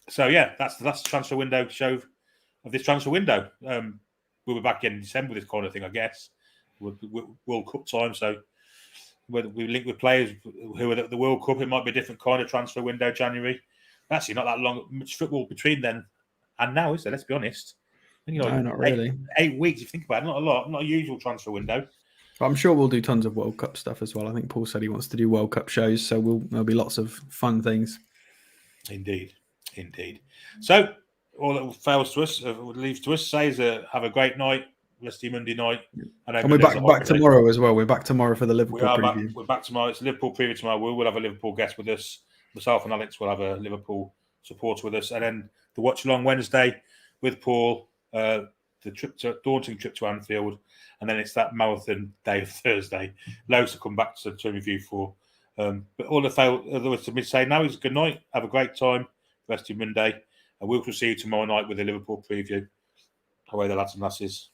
So yeah, that's the transfer window show of this transfer window. We'll be back in December with this kind of thing, I guess. World Cup time, so whether we link with players who are at the World Cup, it might be a different kind of transfer window, January. Actually, not that long, much football between then and now, is there? Let's be honest. No, not really. 8 weeks, if you think about it, not a lot, not a usual transfer window. I'm sure we'll do tons of World Cup stuff as well. I think Paul said he wants to do World Cup shows, so there'll be lots of fun things. Indeed. So, all that fails to us, leaves to us, says have a great night, rest of your Monday night. And we're back tomorrow as well. We're back tomorrow for the Liverpool preview. We're back tomorrow. It's a Liverpool preview tomorrow. We will have a Liverpool guest with us. Myself and Alex will have a Liverpool supporter with us. And then the watch along Wednesday with Paul, the daunting trip to Anfield. And then it's that marathon day of Thursday. Loads to come back to review for. But all the words to me say now is good night. Have a great time. Rest of your Monday. And we'll see you tomorrow night with the Liverpool preview. Away the lads and lasses.